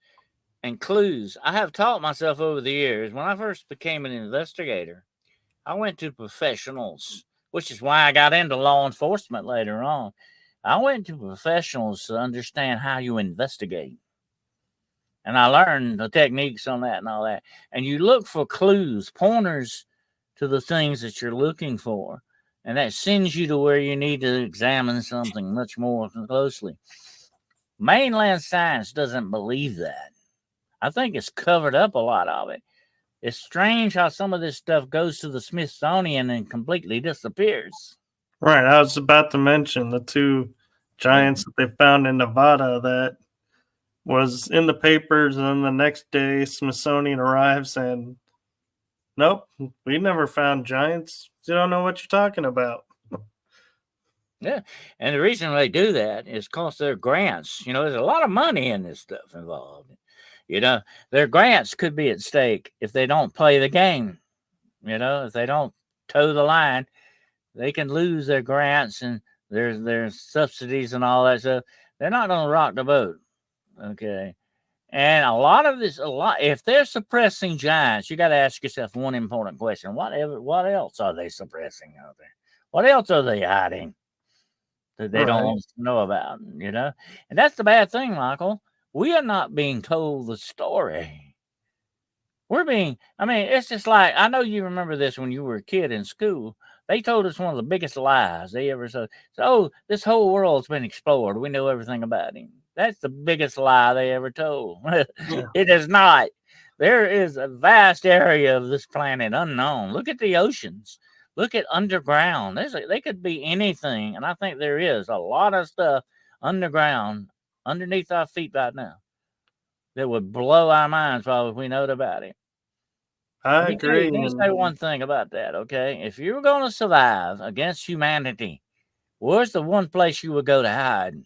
[SPEAKER 2] and clues. I have taught myself over the years. When I first became an investigator, I went to professionals, which is why I got into law enforcement later on. I went to professionals to understand how you investigate. And I learned the techniques on that and all that. And you look for clues, pointers to the things that you're looking for. And that sends you to where you need to examine something much more closely. Mainland science doesn't believe that. I think it's covered up a lot of it. It's strange how some of this stuff goes to the Smithsonian and completely disappears.
[SPEAKER 1] Right. I was about to mention the 2 giants that they found in Nevada that was in the papers, and then the next day Smithsonian arrives and nope, we never found giants. You don't know what you're talking about.
[SPEAKER 2] Yeah. And the reason they do that is because their grants, there's a lot of money in this stuff involved. Their grants could be at stake if they don't play the game. If they don't toe the line, they can lose their grants and their subsidies and all that stuff. They're not going to rock the boat. Okay. And if they're suppressing giants, you got to ask yourself one important question. What else are they suppressing out there? What else are they hiding that they don't want us to know about? And that's the bad thing, Michael. We are not being told the story. It's just like, I know you remember this when you were a kid in school. They told us one of the biggest lies they ever said. So, this whole world's been explored. We know everything about him. That's the biggest lie they ever told. It is not. There is a vast area of this planet unknown. Look at the oceans. Look at underground. They could be anything. And I think there is a lot of stuff underground, underneath our feet right now, that would blow our minds probably if we knowed about it.
[SPEAKER 1] I agree.
[SPEAKER 2] Let me say one thing about that, okay? If you were going to survive against humanity, where's the one place you would go to hide?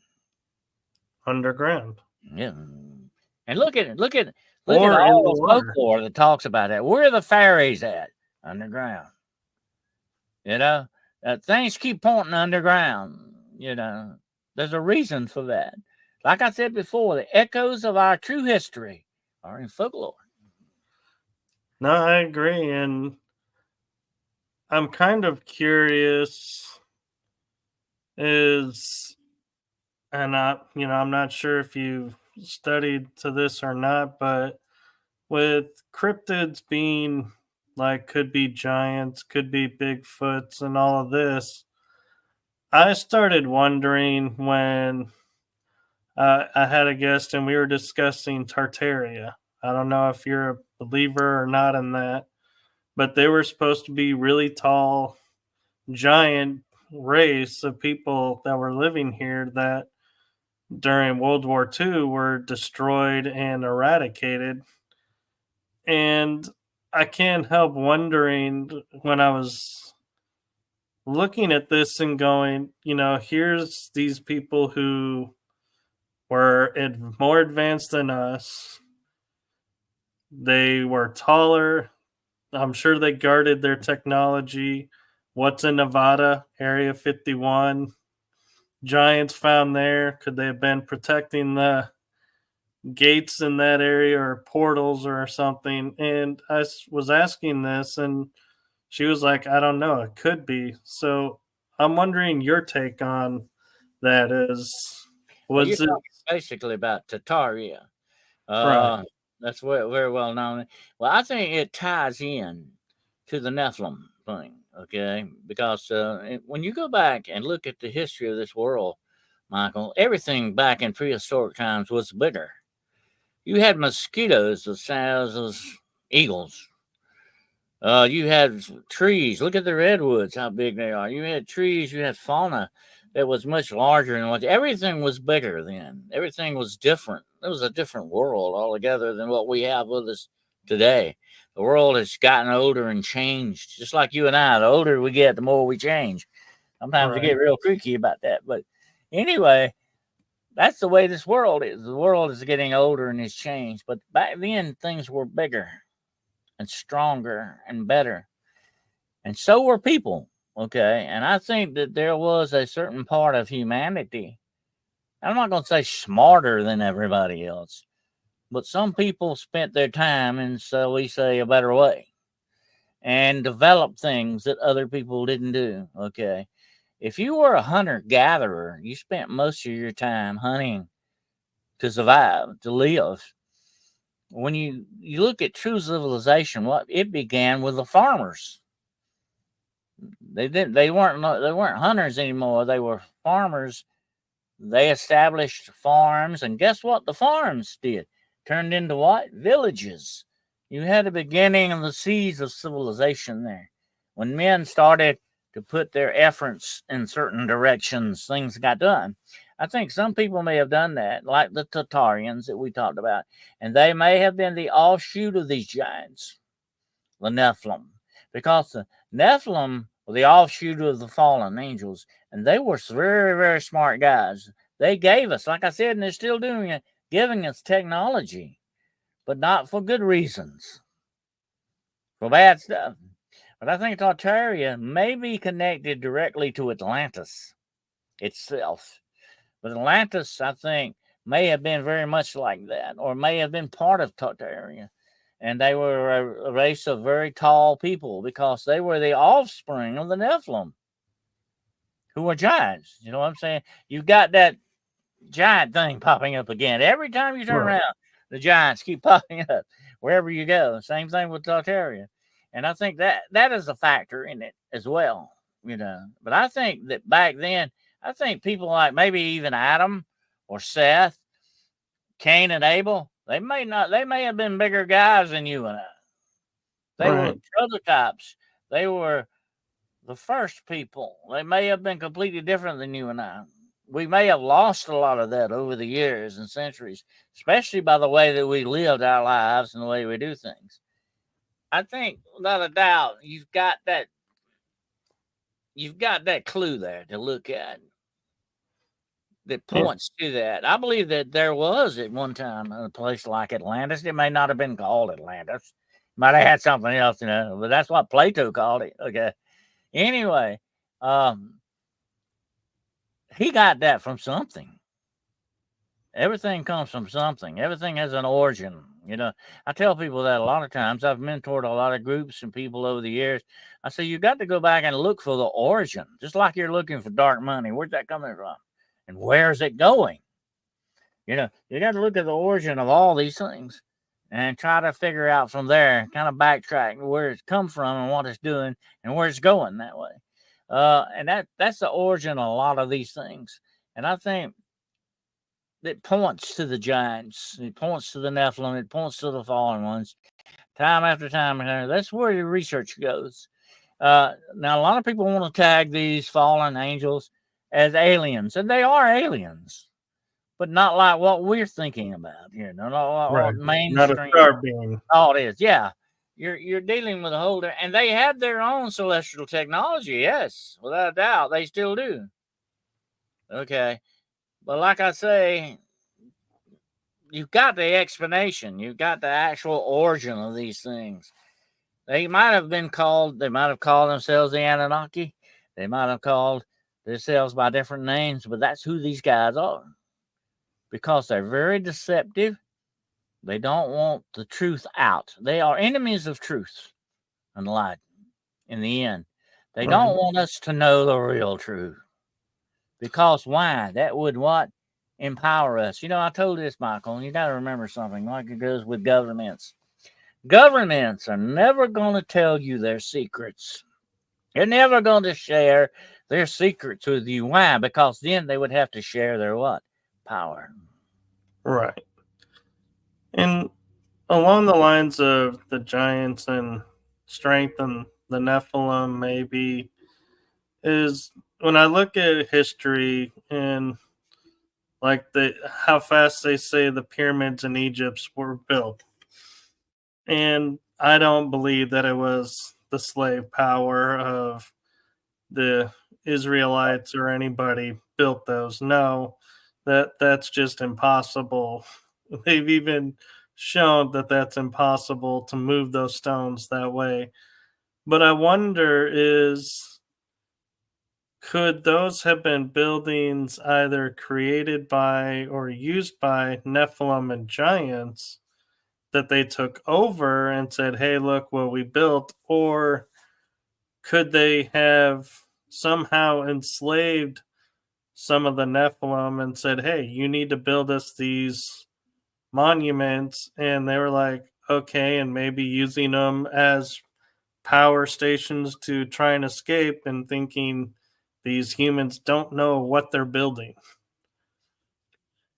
[SPEAKER 1] Underground.
[SPEAKER 2] Yeah. And look at all the folklore that talks about that. Where are the fairies at? Underground. Things keep pointing underground. There's a reason for that. Like I said before, the echoes of our true history are in folklore.
[SPEAKER 1] No, I agree. And I'm kind of curious I'm not sure if you've studied to this or not, but with cryptids being like, could be giants, could be Bigfoots, and all of this, I started wondering when I had a guest and we were discussing Tartaria. I don't know if you're a believer or not in that, but they were supposed to be really tall, giant race of people that were living here that during World War II were destroyed and eradicated. And I can't help wondering when I was looking at this and going, here's these people who were more advanced than us. They were taller. I'm sure they guarded their technology. What's in Nevada, Area 51? Giants found there. Could they have been protecting the gates in that area or portals or something? And I was asking this, and she was like, I don't know. It could be. So I'm wondering your take on that
[SPEAKER 2] Was it basically about Tartaria?
[SPEAKER 1] Right.
[SPEAKER 2] That's very well known. Well, I think it ties in to the Nephilim thing, okay? Because when you go back and look at the history of this world, Michael, everything back in prehistoric times was bigger. You had mosquitoes the size of eagles. You had trees. Look at the redwoods, how big they are. You had trees. You had fauna that was much larger than what. Everything was bigger then. Everything was different. It was a different world altogether than what we have with us today. The world has gotten older and changed, just like you and I. The older we get, the more we change. Sometimes we get real creaky about that. But anyway, that's the way this world is. The world is getting older and has changed. But back then, things were bigger and stronger and better. And so were people. Okay. And I think that there was a certain part of humanity. I'm not going to say smarter than everybody else, but some people spent their time in, so we say, a better way and developed things that other people didn't do. Okay. If you were a hunter gatherer, you spent most of your time hunting to survive, to live. When you look at true civilization, what it began with the farmers. They weren't hunters anymore. They were farmers. They established farms, and guess what? The farms did turned into what? Villages. You had the beginning of the seeds of civilization there. When men started to put their efforts in certain directions, things got done. I think some people may have done that, like the Tartarians that we talked about, and they may have been the offshoot of these giants, the Nephilim, because the Nephilim or the offshoot of the fallen angels. And they were very, very smart guys. They gave us, like I said, and they're still doing it, giving us technology, but not for good reasons, for bad stuff. But I think Tartaria may be connected directly to Atlantis itself. But Atlantis, I think, may have been very much like that, or may have been part of Tartaria. And they were a race of very tall people because they were the offspring of the Nephilim, who were giants. You know what I'm saying? You've got that giant thing popping up again. Every time you turn around, the giants keep popping up wherever you go. Same thing with Tartaria. And I think that is a factor in it as well, you know. But I think that back then, I think people like maybe even Adam or Seth, Cain and Abel, they may have been bigger guys than you and I. They were prototypes. They were the first people. They may have been completely different than you and I. We may have lost a lot of that over the years and centuries, especially by the way that we lived our lives and the way we do things. I think, without a doubt, you've got that clue there to look at that points to that. I believe that there was at one time a place like Atlantis. It may not have been called Atlantis. Might have had something else, you know, but that's what Plato called it. Okay. Anyway, he got that from something. Everything comes from something. Everything has an origin. You know, I tell people that a lot of times. I've mentored a lot of groups and people over the years. I say, you got to go back and look for the origin, just like you're looking for dark money. Where's that coming from? And where's it going? You know, you got to look at the origin of all these things and try to figure out from there, kind of backtrack where it's come from and what it's doing and where it's going that way. And that's the origin of a lot of these things. And I think it points to the giants. It points to the Nephilim. It points to the fallen ones. Time after time. That's where the research goes. Now, a lot of people want to tag these fallen angels as aliens. And they are aliens. But not like what we're thinking about here. Not what mainstream.
[SPEAKER 1] Not a star being.
[SPEAKER 2] Oh, it is. Yeah. You're dealing with a holder. And they have their own celestial technology. Yes. Without a doubt. They still do. Okay. But like I say, you've got the explanation. You've got the actual origin of these things. They might have called themselves the Anunnaki. They might have called themselves by different names, but that's who these guys are. Because they're very deceptive. They don't want the truth out. They are enemies of truth and light in the end. They don't want us to know the real truth. Because why? That would what? Empower us. You know, I told this, Michael, and you got to remember something like it goes with governments. Governments are never going to tell you their secrets. They're never going to share their secrets with you. Why? Because then they would have to share their what? Power.
[SPEAKER 1] Right. And along the lines of the giants and strength and the Nephilim, maybe, is when I look at history and like how fast they say the pyramids in Egypt were built. And I don't believe that it was the slave power of the Israelites or anybody built those. No, that's just impossible. They've even shown that that's impossible to move those stones that way. But I wonder could those have been buildings either created by or used by Nephilim and giants that they took over and said, hey, look what we built? Or could they have somehow enslaved some of the Nephilim and said, hey, you need to build us these monuments? And they were like, okay, and maybe using them as power stations to try and escape and thinking these humans don't know what they're building.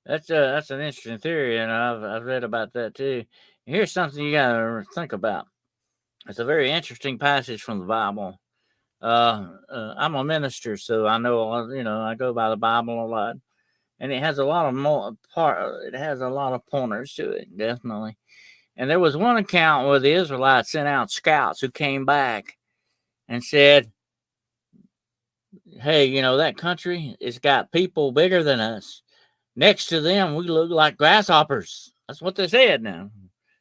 [SPEAKER 2] That's an interesting theory, and I've read about that too. Here's something you got to think about. It's a very interesting passage from the Bible. I'm a minister, so I know I go by the Bible a lot, and it has a lot of It has a lot of pointers to it, definitely. And there was one account where the Israelites sent out scouts who came back and said, hey, you know, that country, it's got people bigger than us. Next to them, we look like grasshoppers. That's what they said now.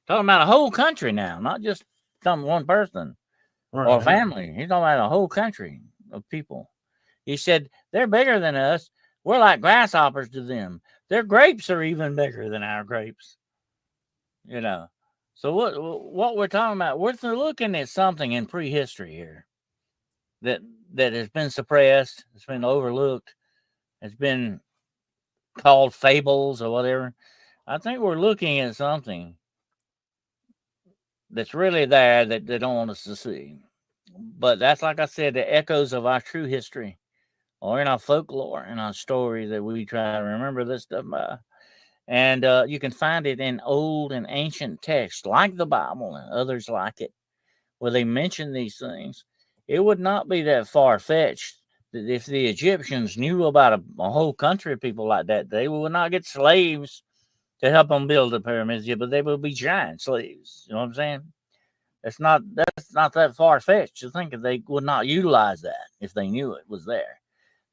[SPEAKER 2] Talking about a whole country now, not just some one person or a
[SPEAKER 1] Right.
[SPEAKER 2] family. He's talking about a whole country of people. He said, they're bigger than us. We're like grasshoppers to them. Their grapes are even bigger than our grapes. You know. So what we're talking about, we're looking at something in prehistory here that that has been suppressed, it's been overlooked, it's been called fables or whatever. I think we're looking at something that's really there that they don't want us to see. But that's, like I said, the echoes of our true history or in our folklore and our stories that we try to remember this stuff by. And you can find it in old and ancient texts like the Bible and others like it, where they mention these things. It would not be that far fetched that if the Egyptians knew about a whole country of people like that, they would not get slaves to help them build the pyramids, yeah, but they would be giant slaves. You know what I'm saying? That's not that far fetched to think that they would not utilize that if they knew it was there.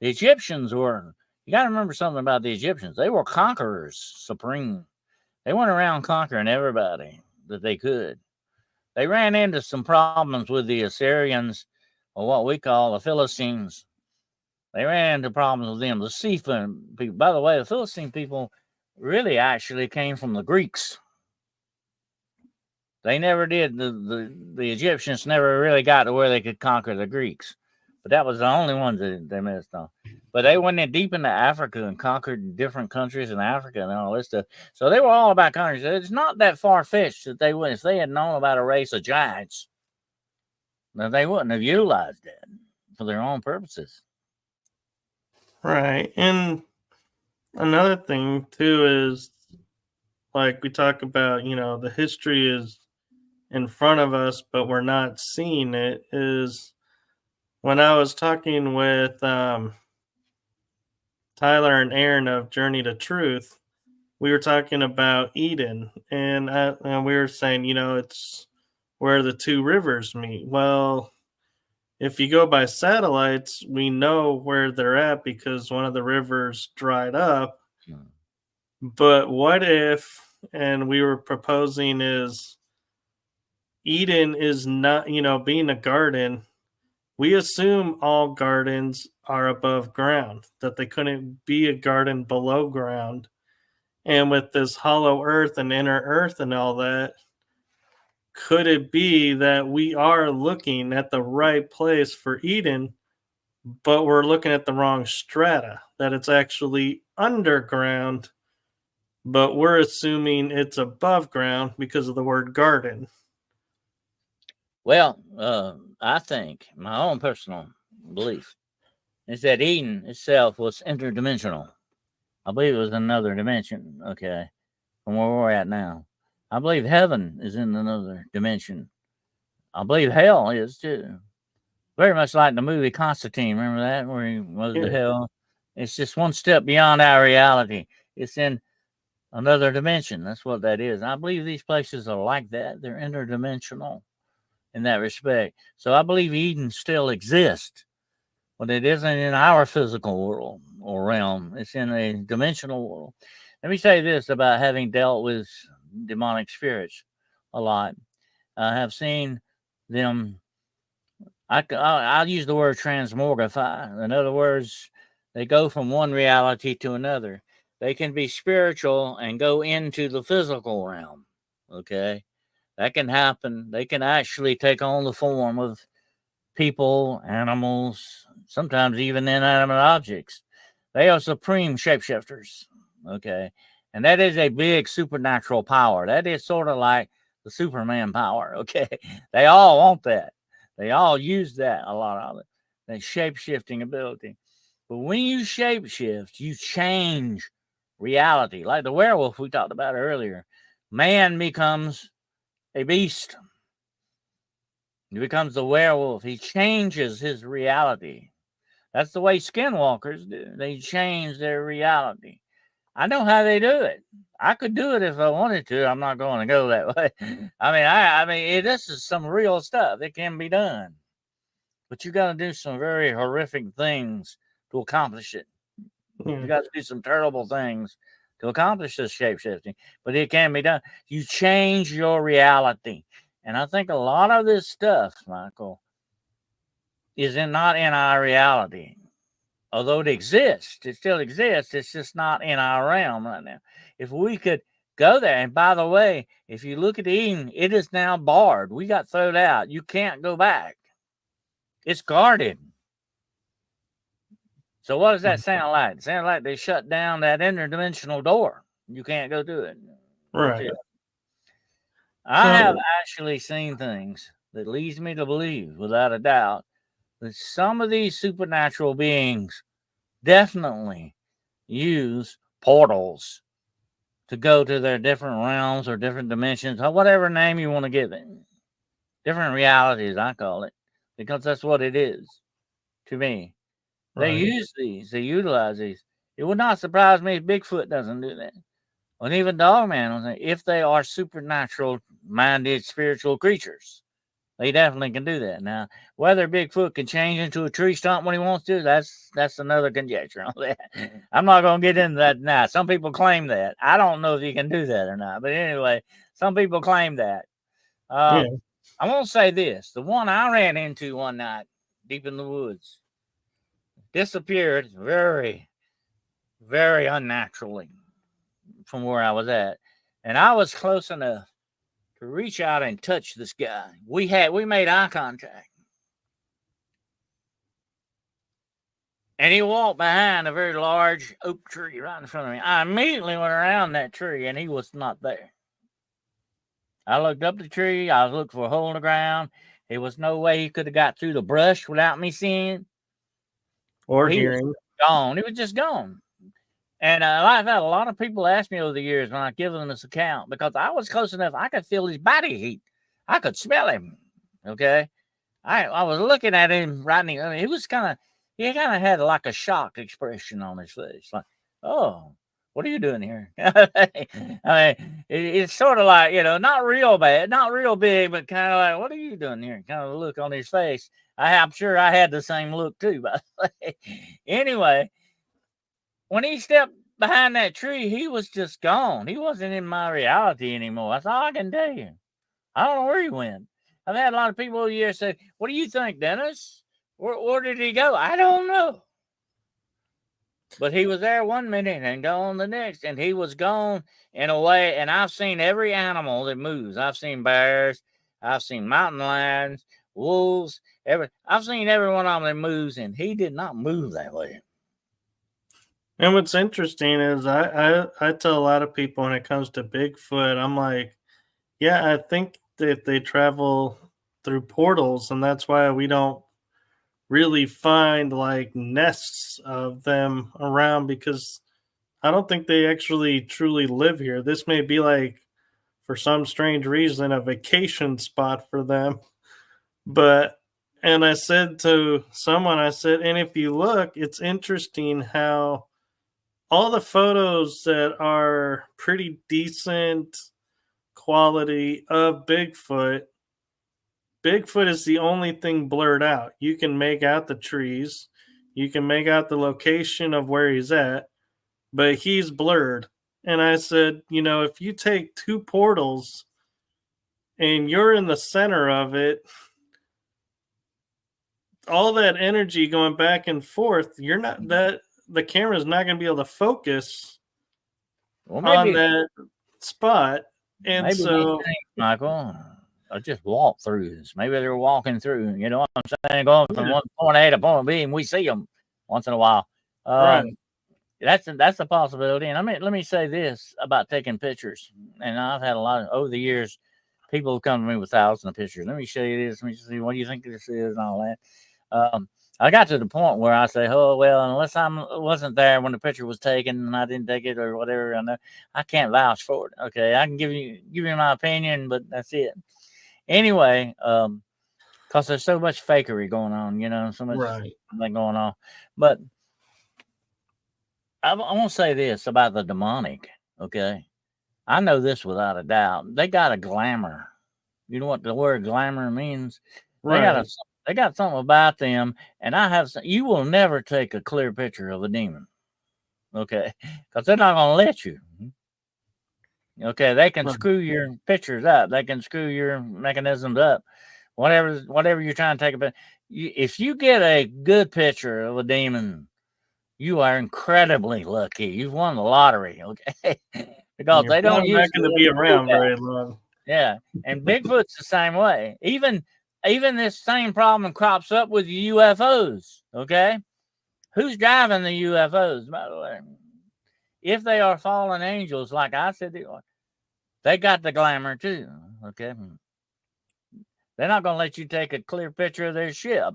[SPEAKER 2] The Egyptians were. You got to remember something about the Egyptians. They were conquerors supreme. They went around conquering everybody that they could. They ran into some problems with the Assyrians, or what we call the Philistines. They ran into problems with them. The Cephan people. By the way, the Philistine people really actually came from the Greeks. They never did. The Egyptians never really got to where they could conquer the Greeks, but that was the only ones that they missed on. But they went in deep into Africa and conquered different countries in Africa and all this stuff. So they were all about countries. It's not that far fetched that they would, if they had known about a race of giants, then they wouldn't have utilized it for their own purposes.
[SPEAKER 1] Right. And another thing too is like we talk about, the history is in front of us, but we're not seeing it. Is when I was talking with Tyler and Aaron of Journey to Truth, we were talking about Eden, and we were saying, it's where the two rivers meet. Well, if you go by satellites, we know where they're at because one of the rivers dried up.
[SPEAKER 2] Hmm.
[SPEAKER 1] But what if, and we were proposing, is Eden is not, being a garden, we assume all gardens are above ground, that they couldn't be a garden below ground. And with this hollow earth and inner earth and all that, could it be that we are looking at the right place for Eden, but we're looking at the wrong strata? That it's actually underground, but we're assuming it's above ground because of the word garden.
[SPEAKER 2] Well, I think my own personal belief is that Eden itself was interdimensional. I believe it was another dimension. Okay, from where we're at now. I believe heaven is in another dimension. I believe hell is too. Very much like the movie Constantine. Remember that, where he was to
[SPEAKER 1] Yeah.
[SPEAKER 2] hell? It's just one step beyond our reality. It's in another dimension. That's what that is. I believe these places are like that. They're interdimensional in that respect. So I believe Eden still exists, but it isn't in our physical world or realm. It's in a dimensional world. Let me say this about having dealt with demonic spirits a lot. I have seen them. I'll use the word transmogrify. In other words, they go from one reality to another. They can be spiritual and go into the physical realm. Okay, that can happen. They can actually take on the form of people, animals, sometimes even inanimate objects. They are supreme shapeshifters. Okay. And that is a big supernatural power. That is sort of like the Superman power. Okay. They all want that. They all use that, a lot of it. That shape shifting ability. But when you shapeshift, you change reality. Like the werewolf we talked about earlier. Man becomes a beast. He becomes the werewolf. He changes his reality. That's the way skinwalkers do. They change their reality. I know how they do it. I could do it if I wanted to. I'm not going to go that way. I mean, this is some real stuff. It can be done. but you got to do some very horrific things to accomplish it. You got to do some terrible things to accomplish this shape shifting, but it can be done. You change your reality. And I think a lot of this stuff, Michael, is not in our reality. Although it exists, it still exists. It's just not in our realm right now. If we could go there, and by the way, if you look at Eden, it is now barred. We got thrown out. You can't go back. It's guarded. So what does that sound like? It sounds like they shut down that interdimensional door. You can't go through it.
[SPEAKER 1] Right.
[SPEAKER 2] I have actually seen things that leads me to believe, without a doubt, that some of these supernatural beings definitely use portals to go to their different realms or different dimensions, or whatever name you want to give it. Different realities, I call it, because that's what it is to me. They use these, they utilize these. It would not surprise me if Bigfoot doesn't do that. And even Dogman, if they are supernatural minded spiritual creatures, they definitely can do that. Now, whether Bigfoot can change into a tree stump when he wants to, that's another conjecture on that. I'm not going to get into that now. Some people claim that. I don't know if he can do that or not. But anyway, some people claim that. I won't say this. The one I ran into one night deep in the woods disappeared very, very unnaturally from where I was at. And I was close enough to reach out and touch this guy. We made eye contact. And he walked behind a very large oak tree right in front of me. I immediately went around that tree and he was not there. I looked up the tree. I was looking for a hole in the ground. There was no way he could have got through the brush without me seeing
[SPEAKER 1] or
[SPEAKER 2] he
[SPEAKER 1] hearing.
[SPEAKER 2] Was gone. He was just gone. And I've had a lot of people ask me over the years when I give them this account, because I was close enough. I could feel his body heat. I could smell him. Okay. I was looking at him right now. I mean, he kind of had like a shocked expression on his face. Like, oh, what are you doing here? I mean, it's sort of like, not real bad, not real big, but kind of like, what are you doing here? Kind of a look on his face. I'm sure I had the same look too, by the way. Anyway, when he stepped behind that tree, he was just gone. He wasn't in my reality anymore. That's all I can tell you. I don't know where he went. I've had a lot of people over the years say, what do you think, Dennis? Where did he go? I don't know. But he was there one minute and gone the next. And he was gone in a way. And I've seen every animal that moves. I've seen bears. I've seen mountain lions, wolves. I've seen every one of them that moves. And he did not move that way.
[SPEAKER 1] And what's interesting is I tell a lot of people when it comes to Bigfoot, I'm like, yeah, I think that they travel through portals, and that's why we don't really find like nests of them around, because I don't think they actually truly live here. This may be like, for some strange reason, a vacation spot for them. And I said to someone, and if you look, it's interesting how all the photos that are pretty decent quality of Bigfoot is the only thing blurred out. You can make out the trees, you can make out the location of where he's at, but he's blurred. And I said, if you take two portals and you're in the center of it, all that energy going back and forth, the camera's not going to be able to focus on that spot. And
[SPEAKER 2] maybe
[SPEAKER 1] so,
[SPEAKER 2] Michael, I just walk through this. Maybe they're walking through, you know what I'm saying? Going from one point A to point B, and we see them once in a while.
[SPEAKER 1] right.
[SPEAKER 2] That's a possibility. And let me say this about taking pictures. And I've had a lot of, over the years, people have come to me with thousands of pictures. Let me show you this. Let me see, what do you think this is and all that. I got to the point where I say, oh, well, unless I wasn't there when the picture was taken and I didn't take it or whatever, I can't vouch for it. Okay, I can give you my opinion, but that's it. Anyway, because there's so much fakery going on, so much thing going on. But I want to say this about the demonic, okay? I know this without a doubt. They got a glamour. You know what the word glamour means? They got They got something about them, and you will never take a clear picture of a demon, okay? Because they're not going to let you. Okay, they can screw your pictures up. They can screw your mechanisms up. Whatever you're trying to take about. If you get a good picture of a demon, you are incredibly lucky. You've won the lottery, okay? Because they don't usually
[SPEAKER 1] not going to be around very long.
[SPEAKER 2] Yeah, and Bigfoot's the same way. Even this same problem crops up with UFOs. Okay, who's driving the UFOs? By the way, if they are fallen angels, like I said, they got the glamour too. Okay, they're not going to let you take a clear picture of their ship.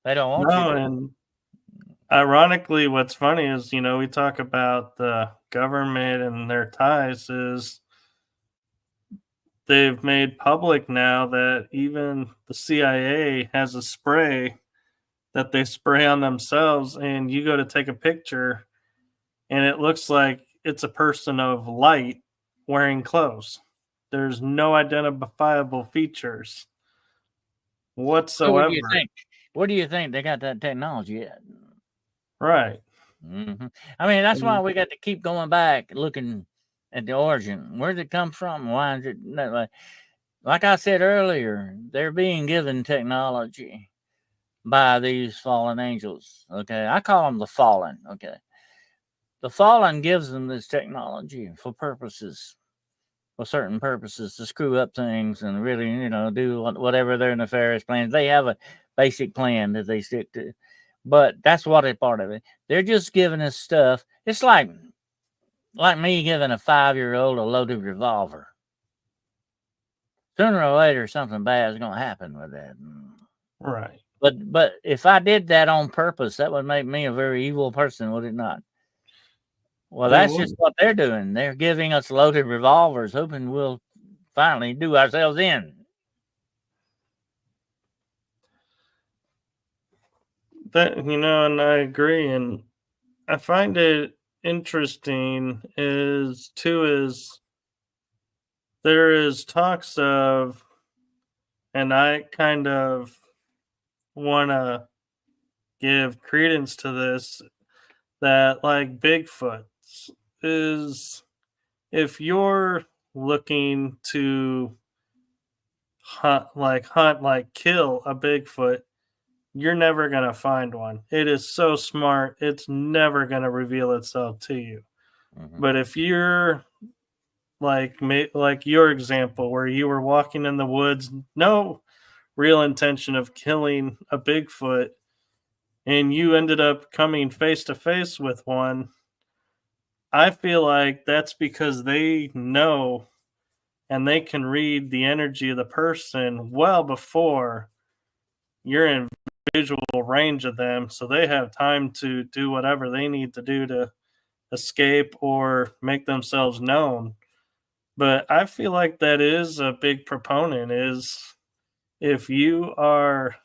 [SPEAKER 2] They don't want you to.
[SPEAKER 1] And ironically, what's funny is, we talk about the government and their ties is they've made public now that even the CIA has a spray that they spray on themselves, and you go to take a picture and it looks like it's a person of light wearing clothes. There's no identifiable features whatsoever.
[SPEAKER 2] Where do you think they got that technology at?
[SPEAKER 1] Right.
[SPEAKER 2] Mm-hmm. I mean, that's why we got to keep going back, looking at the origin. Where did it come from? Why is it? Like I said earlier, they're being given technology by these fallen angels. Okay, I call them the fallen. Okay, the fallen gives them this technology for certain purposes, to screw up things and really, do whatever their nefarious plans. They have a basic plan that they stick to, but that's what a part of it. They're just giving us stuff. It's like me giving a 5-year-old a loaded revolver. Sooner or later, something bad is going to happen with that.
[SPEAKER 1] Right.
[SPEAKER 2] But if I did that on purpose, that would make me a very evil person, would it not? Well, that's just what they're doing. They're giving us loaded revolvers, hoping we'll finally do ourselves in.
[SPEAKER 1] That, and I agree. And I find it interesting is there is talks of, and I kind of want to give credence to this, that like Bigfoot is, if you're looking to hunt, kill a Bigfoot, you're never going to find one. It is so smart, it's never going to reveal itself to you. Mm-hmm. But if you're like your example where you were walking in the woods, no real intention of killing a Bigfoot, and you ended up coming face to face with one, I feel like that's because they know and they can read the energy of the person well before you're in visual range of them, so they have time to do whatever they need to do to escape or make themselves known. But I feel like that is a big proponent, is if you are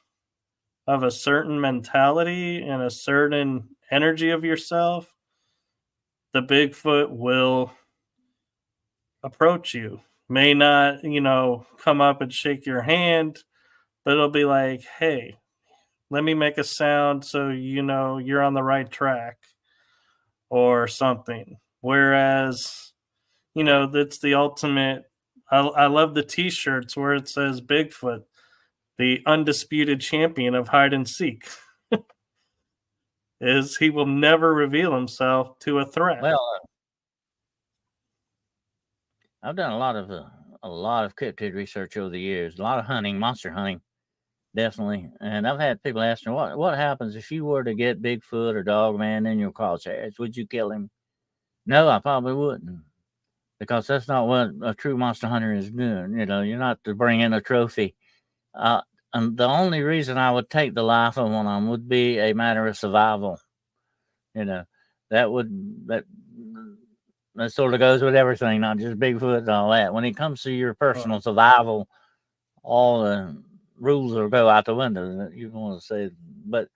[SPEAKER 1] of a certain mentality and a certain energy of yourself, the Bigfoot will approach you. May not, come up and shake your hand, but it'll be like, hey, let me make a sound so you're on the right track or something. Whereas, that's the ultimate. I love the t-shirts where it says Bigfoot, the undisputed champion of hide and seek. Is he will never reveal himself to a threat.
[SPEAKER 2] Well, I've done a lot of cryptid research over the years, a lot of hunting, monster hunting, definitely. And I've had people ask me, what happens if you were to get Bigfoot or Dogman in your crosshairs? Would you kill him? No, I probably wouldn't, because that's not what a true monster hunter is doing. You're not to bring in a trophy. And the only reason I would take the life of one of them would be a matter of survival. That sort of goes with everything, not just Bigfoot and all that. When it comes to your personal survival, all the rules will go out the window. You want to say, but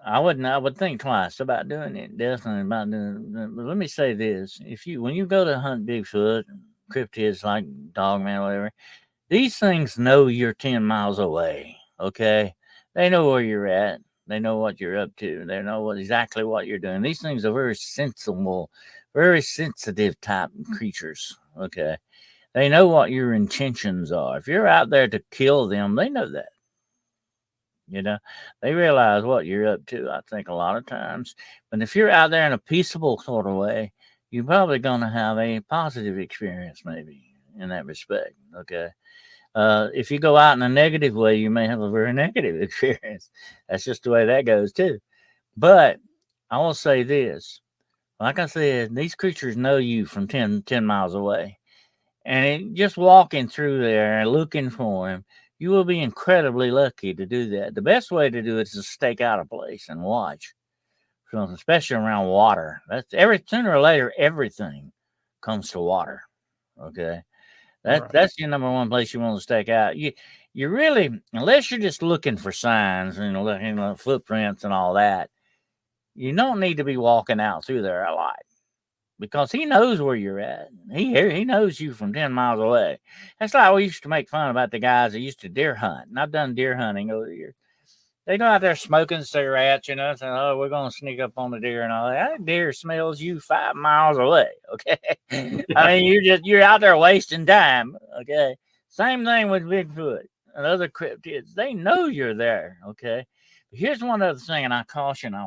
[SPEAKER 2] I would think twice about doing it. Definitely about doing it. But let me say this: when you go to hunt Bigfoot, cryptids like Dogman, whatever, These things know you're 10 miles away, okay? They know where you're at. They know what you're up to. They know exactly what you're doing. These things are very sensible, very sensitive type creatures, okay? They know what your intentions are. If you're out there to kill them, they know that. You know, they realize what you're up to, I think, a lot of times. But if you're out there in a peaceable sort of way, you're probably going to have a positive experience, maybe, in that respect, okay? If you go out in a negative way, you may have a very negative experience. That's just the way that goes, too. But I will say this, like I said, these creatures know you from 10 miles away. And just walking through there and looking for him, you will be incredibly lucky to do that. The best way to do it is to stake out a place and watch, especially around water. That's sooner or later everything comes to water. Okay,
[SPEAKER 1] Right.
[SPEAKER 2] that's your number one place you want to stake out. You really, unless you're just looking for signs, footprints and all that, you don't need to be walking out through there a lot, because he knows where you're at. He knows you from 10 miles away. That's like we used to make fun about the guys that used to deer hunt. And I've done deer hunting over the years. They go out there smoking cigarettes, saying, oh, we're going to sneak up on the deer and all that. That deer smells you 5 miles away, okay? I mean, you're out there wasting time, okay? Same thing with Bigfoot and other cryptids. They know you're there, okay? But here's one other thing, and I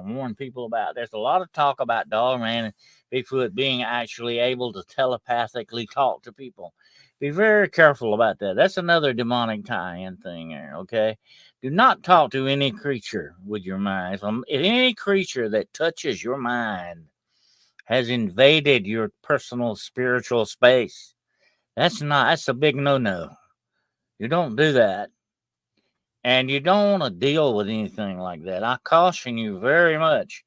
[SPEAKER 2] warn people about. There's a lot of talk about Dogman and Bigfoot being actually able to telepathically talk to people. Be very careful about that. That's another demonic tie-in thing there, okay? Do not talk to any creature with your mind. If any creature that touches your mind has invaded your personal spiritual space, that's a big no-no. You don't do that. And you don't want to deal with anything like that. I caution you very much.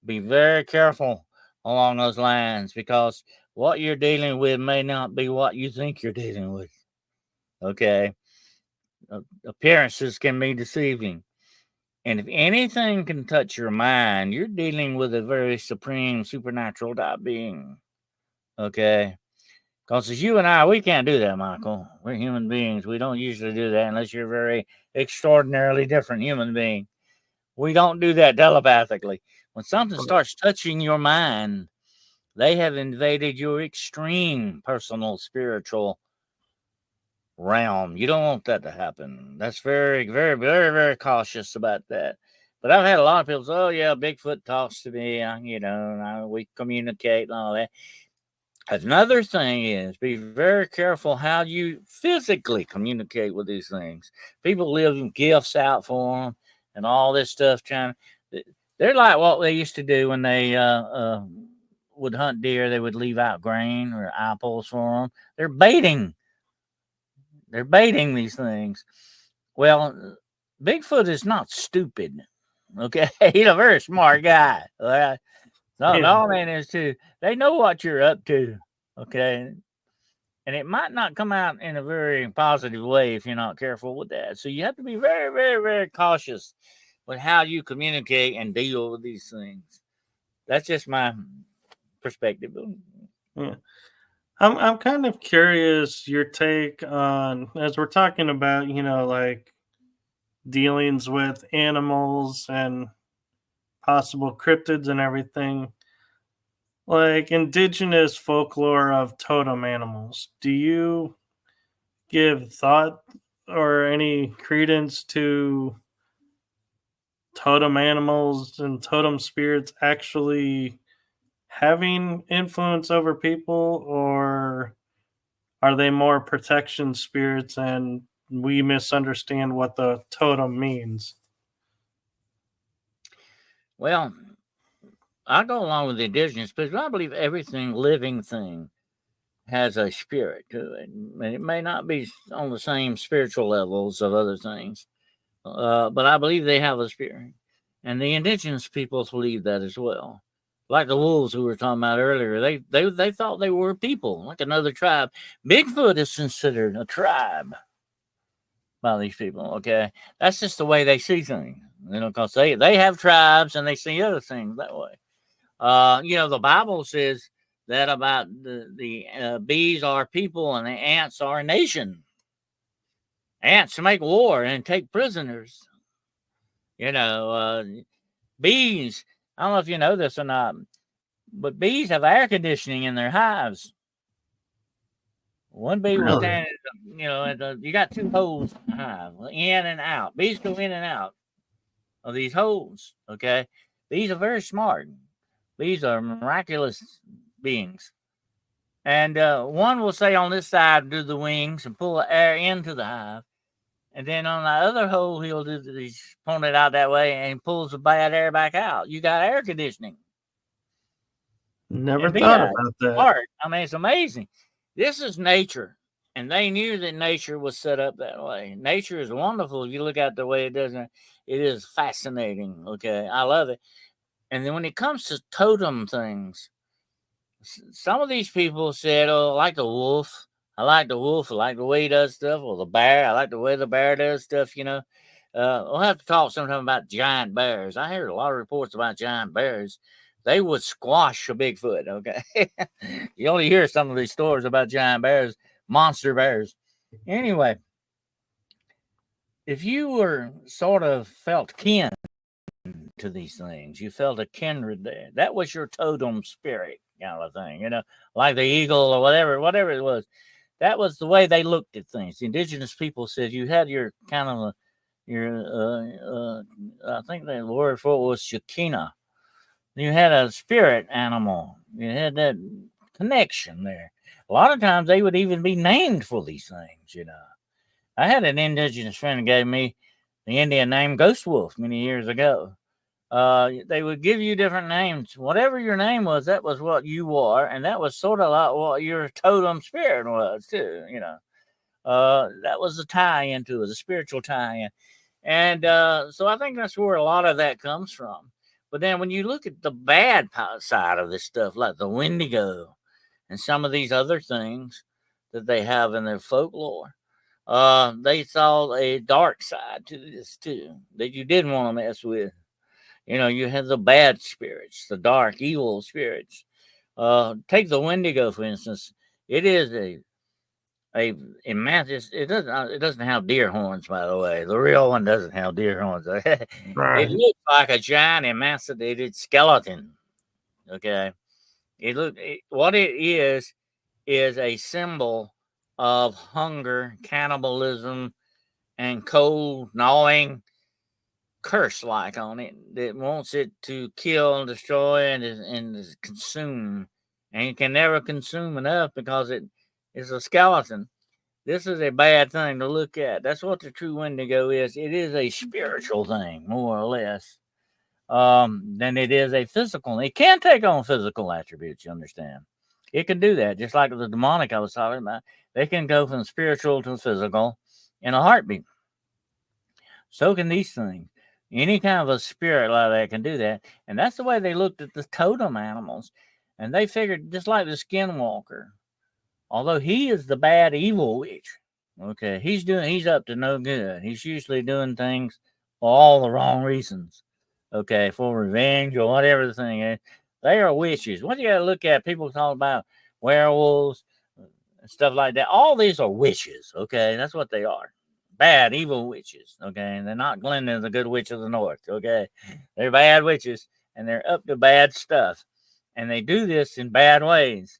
[SPEAKER 2] Be very careful along those lines, because what you're dealing with may not be what you think you're dealing with. Okay? Appearances can be deceiving. And if anything can touch your mind, you're dealing with a very supreme supernatural type being. Okay? Because as you and I, we can't do that, Michael. We're human beings. We don't usually do that unless you're a very extraordinarily different human being. We don't do that telepathically. When something starts touching your mind, they have invaded your extreme personal spiritual realm. You don't want that to happen. That's very, very, very, very cautious about that. But I've had a lot of people say, oh, yeah, Bigfoot talks to me, we communicate and all that. Another thing is, be very careful how you physically communicate with these things. People leave gifts out for them and all this stuff. They're like what they used to do when they would hunt deer. They would leave out grain or apples for them. They're baiting these things. Well, Bigfoot is not stupid. Okay, he's a very smart guy. All right? No, Dogman is too. They know what you're up to. Okay. And it might not come out in a very positive way if you're not careful with that. So you have to be very, very, very cautious with how you communicate and deal with these things. That's just my perspective.
[SPEAKER 1] Yeah. I'm kind of curious your take on, as we're talking about, like dealings with animals and possible cryptids and everything, like indigenous folklore of totem animals. Do you give thought or any credence to totem animals and totem spirits actually having influence over people, or are they more protection spirits and we misunderstand what the totem means?
[SPEAKER 2] Well, I go along with the indigenous, but I believe everything living thing has a spirit to it. And it may not be on the same spiritual levels of other things, but I believe they have a spirit. And the indigenous peoples believe that as well. Like the wolves we were talking about earlier, they thought they were people, like another tribe. Bigfoot is considered a tribe by these people. Okay, that's just the way they see things. Because they have tribes and they see other things that way. The Bible says that about the bees are people and the ants are a nation. Ants make war and take prisoners. Bees. I don't know if you know this or not, but bees have air conditioning in their hives. One bee was
[SPEAKER 1] Really?
[SPEAKER 2] standing, you got two holes in the hive, in and out. Bees go in and out of these holes. Okay, bees are very smart. Bees are miraculous beings. And one will say on this side, do the wings and pull the air into the hive. And then on the other hole, he'll do these, point it out that way and pulls the bad air back out. You got air conditioning.
[SPEAKER 1] Never
[SPEAKER 2] And
[SPEAKER 1] thought about that.
[SPEAKER 2] smart. I mean, it's amazing. This is nature. And they knew that nature was set up that way. Nature is wonderful. If you look at the way it does, it is fascinating. Okay. I love it. And then when it comes to totem things, some of these people said, oh, I like the wolf. I like the wolf. I like the way he does stuff. Or the bear. I like the way the bear does stuff, We'll have to talk sometime about giant bears. I heard a lot of reports about giant bears. They would squash a Bigfoot, okay? You only hear some of these stories about giant bears, monster bears. Anyway, if you were sort of felt kin to these things, you felt a kindred there. That was your totem spirit kind of thing, like the eagle or whatever it was. That was the way they looked at things. The indigenous people said you had your kind of I think the word for it was Shekinah. You had a spirit animal. You had that connection there. A lot of times they would even be named for these things. I had an indigenous friend who gave me the Indian name Ghost Wolf many years ago. They would give you different names. Whatever your name was, that was what you were, and that was sort of like what your totem spirit was too. That was the tie-in to it, the spiritual tie-in. And so I think that's where a lot of that comes from. But then when you look at the bad side of this stuff, like the Wendigo and some of these other things that they have in their folklore, they saw a dark side to this too that you didn't want to mess with. You had the bad spirits, the dark, evil spirits. Take the Wendigo, for instance. It is it doesn't have deer horns, by the way. The real one doesn't have deer horns. It
[SPEAKER 1] Right.
[SPEAKER 2] looks like a giant emaciated skeleton. Okay. What it is a symbol of hunger, cannibalism, and cold gnawing curse like on it that wants it to kill and destroy and consume. And you can never consume enough because it is a skeleton. This is a bad thing to look at. That's what the true Wendigo is. It is a spiritual thing, more or less, than it is a physical. It can take on physical attributes, you understand? It can do that, just like the demonic I was talking about. They can go from spiritual to physical in a heartbeat. So can these things. Any kind of a spirit like that can do that. And that's the way they looked at the totem animals. And they figured, just like the skinwalker, although he is the bad evil witch, okay, he's up to no good. He's usually doing things for all the wrong reasons, okay, for revenge or whatever the thing is. They are witches. What you got to look at, people talk about werewolves and stuff like that. All these are witches, okay? That's what they are. Bad, evil witches, okay? And they're not Glenda, the good witch of the north, okay? They're bad witches, and they're up to bad stuff. And they do this in bad ways.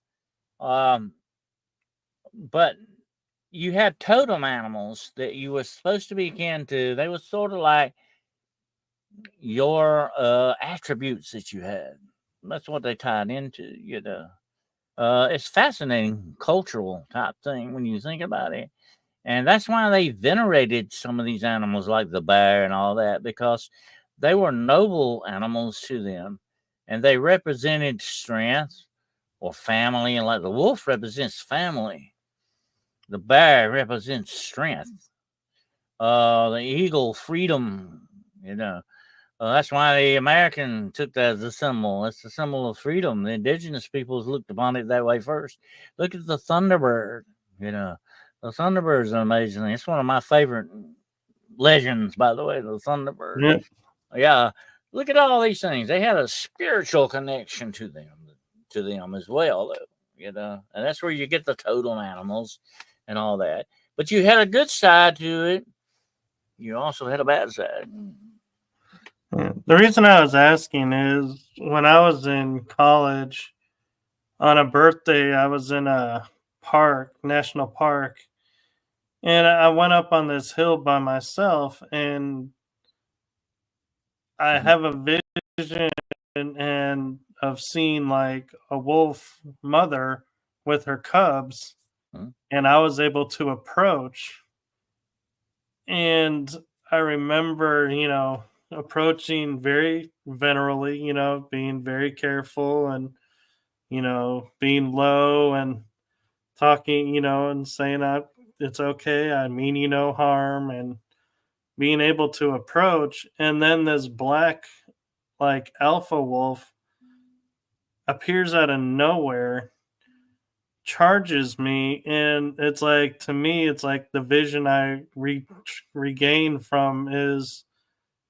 [SPEAKER 2] But you had totem animals that you were supposed to be kin to. They were sort of like your attributes that you had. That's what they tied into, It's fascinating cultural type thing when you think about it. And that's why they venerated some of these animals like the bear and all that, because they were noble animals to them and they represented strength or family. And like the wolf represents family, the bear represents strength, the eagle, freedom, That's why the American took that as a symbol. It's a symbol of freedom. The indigenous peoples looked upon it that way first. Look at the thunderbird, The thunderbird is an amazing thing. It's one of my favorite legends, by the way, the thunderbird.
[SPEAKER 1] Yeah.
[SPEAKER 2] Yeah. Look at all these things. They had a spiritual connection to them as well, though, And that's where you get the totem animals and all that. But you had a good side to it. You also had a bad side.
[SPEAKER 1] Yeah. The reason I was asking is when I was in college on a birthday, I was in a national park, and I went up on this hill by myself, and I
[SPEAKER 2] Mhm.
[SPEAKER 1] have a vision and of seeing like a wolf mother with her cubs,
[SPEAKER 2] Mhm.
[SPEAKER 1] and I was able to approach. And I remember, approaching very venerably, being very careful and, being low and talking, and saying, it's okay. I mean you no harm, and being able to approach. And then this black, like alpha wolf appears out of nowhere, charges me, and it's like, to me, it's like the vision I regain from is,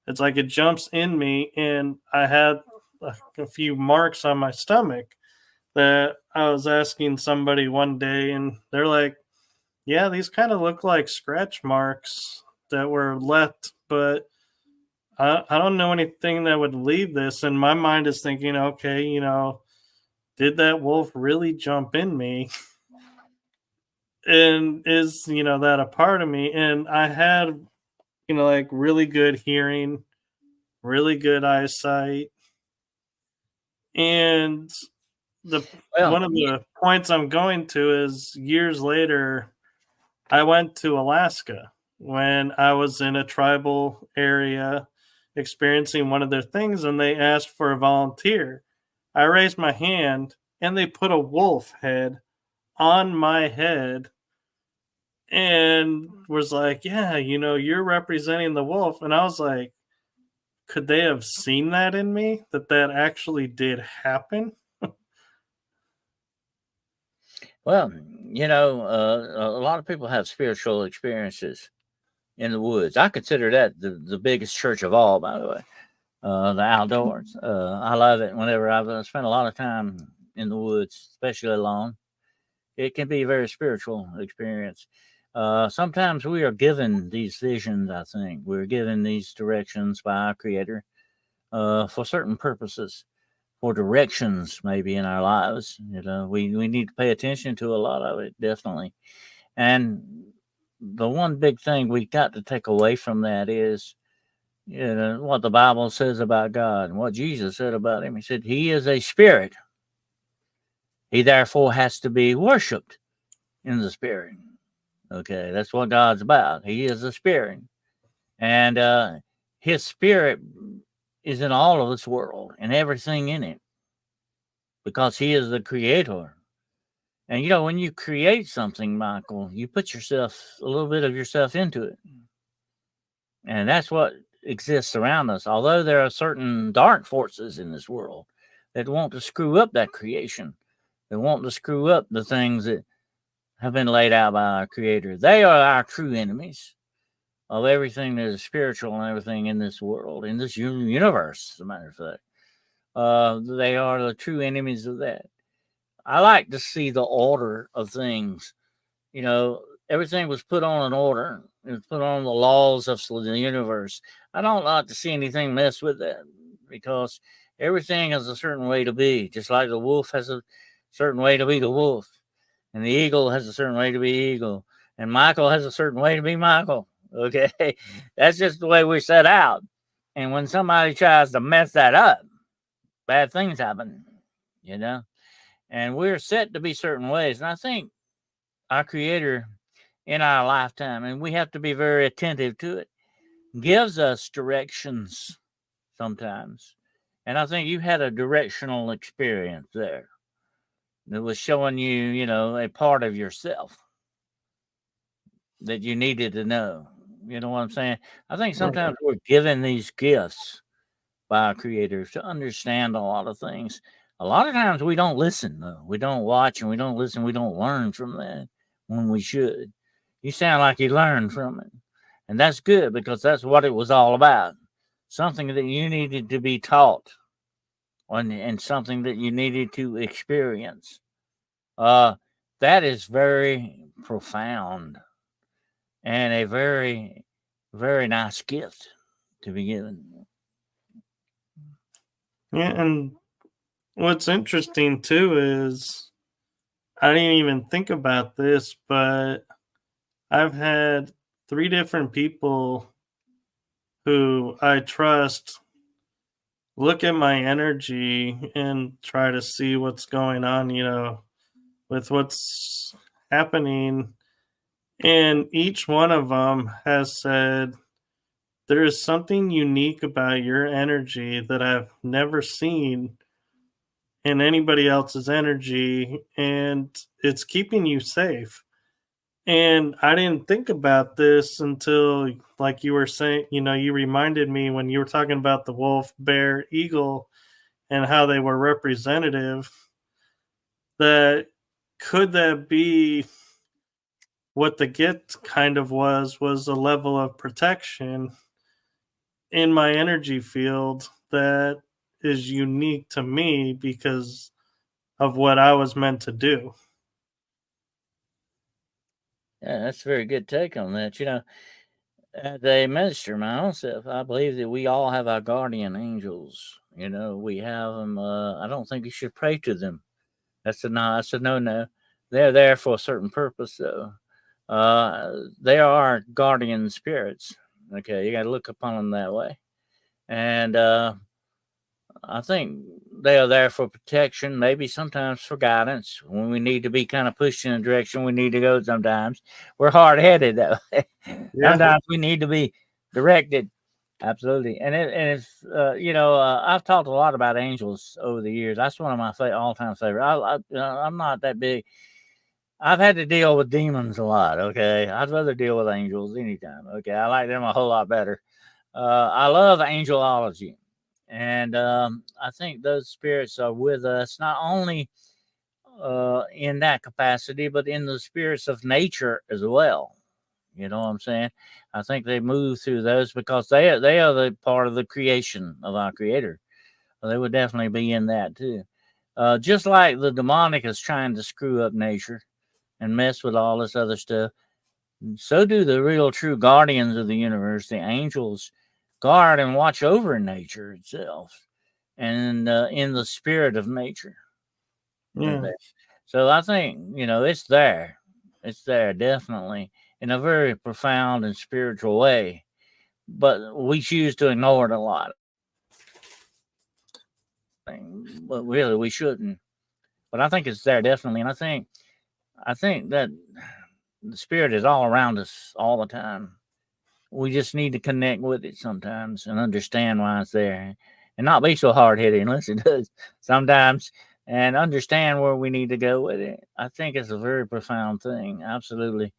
[SPEAKER 1] it's like it jumps in me, and I had a few marks on my stomach that I was asking somebody one day, and they're like, yeah, these kind of look like scratch marks that were left, but I don't know anything that would leave this. And my mind is thinking, okay, did that wolf really jump in me? And is, that a part of me? And I had, like really good hearing, really good eyesight. And the
[SPEAKER 2] Well,
[SPEAKER 1] one of the points I'm going to is years later, I went to Alaska when I was in a tribal area experiencing one of their things, and they asked for a volunteer. I raised my hand, and they put a wolf head on my head and was like, yeah, you're representing the wolf. And I was like, could they have seen that in me, that actually did happen?
[SPEAKER 2] well, a lot of people have spiritual experiences in the woods. I consider that the biggest church of all, by the way. The outdoors. I love it whenever I've spent a lot of time in the woods, especially alone. It can be a very spiritual experience. Sometimes we are given these visions, I think. We're given these directions by our Creator for certain purposes, for directions maybe in our lives. We need to pay attention to a lot of it, definitely. And the one big thing we got to take away from that is what the Bible says about God and what Jesus said about him. He said, He is a spirit. He therefore has to be worshiped in the spirit. Okay, that's what God's about. He is a spirit. And His spirit is in all of this world and everything in it because He is the creator. And when you create something, Michael, you put a little bit of yourself into it. And that's what exists around us. Although there are certain dark forces in this world that want to screw up that creation, that want to screw up the things that have been laid out by our Creator. They are our true enemies of everything that is spiritual and everything in this world, in this universe, as a matter of fact. They are the true enemies of that. I like to see the order of things. Everything was put on an order. It was put on the laws of the universe. I don't like to see anything mess with that because everything has a certain way to be, just like the wolf has a certain way to be the wolf, and the eagle has a certain way to be eagle, and Michael has a certain way to be Michael. Okay, that's just the way we're set out. And when somebody tries to mess that up, bad things happen, you know. And we're set to be certain ways. And I think our Creator in our lifetime, and we have to be very attentive to it, gives us directions sometimes. And I think you had a directional experience there that was showing you, a part of yourself that you needed to know. You know what I'm saying? I think sometimes we're given these gifts by our creators to understand a lot of things. A lot of times we don't listen, though. We don't watch and we don't listen. We don't learn from that when we should. You sound like you learned from it. And that's good because that's what it was all about. Something that you needed to be taught and something that you needed to experience. That is very profound. and a very, very nice gift to be given.
[SPEAKER 1] Yeah, and what's interesting too is I didn't even think about this, but I've had three different people who I trust look at my energy and try to see what's going on, with what's happening. And each one of them has said, there is something unique about your energy that I've never seen in anybody else's energy, and it's keeping you safe. And I didn't think about this until, like you were saying, you reminded me when you were talking about the wolf, bear, eagle, and how they were representative. That could that be what the gift kind of was a level of protection in my energy field that is unique to me because of what I was meant to do.
[SPEAKER 2] Yeah, that's a very good take on that. As a minister my own self, I believe that we all have our guardian angels. We have them. I don't think you should pray to them. That's a no. That's a no. They're there for a certain purpose, though. They are guardian spirits. Okay, you got to look upon them that way, and I think they are there for protection, maybe sometimes for guidance when we need to be kind of pushed in a direction we need to go. Sometimes we're hard headed, though.
[SPEAKER 1] Yeah.
[SPEAKER 2] Sometimes we need to be directed. Absolutely. And if, I've talked a lot about angels over the years. That's one of my all time favorite. I'm not that big. I've had to deal with demons a lot. Okay. I'd rather deal with angels anytime. Okay. I like them a whole lot better. I love angelology. And I think those spirits are with us not only in that capacity, but in the spirits of nature as well. You know what I'm saying? I think they move through those because they are the part of the creation of our Creator. They would definitely be in that too. Just like the demonic is trying to screw up nature and mess with all this other stuff, so do the real true guardians of the universe, the angels, guard and watch over nature itself and in the spirit of nature.
[SPEAKER 1] Yeah.
[SPEAKER 2] So I think, it's there. It's there definitely in a very profound and spiritual way. But we choose to ignore it a lot. But really we shouldn't. But I think it's there definitely. And I think that the spirit is all around us all the time. We just need to connect with it sometimes and understand why it's there and not be so hard headed unless it does sometimes and understand where we need to go with it. I think it's a very profound thing. Absolutely.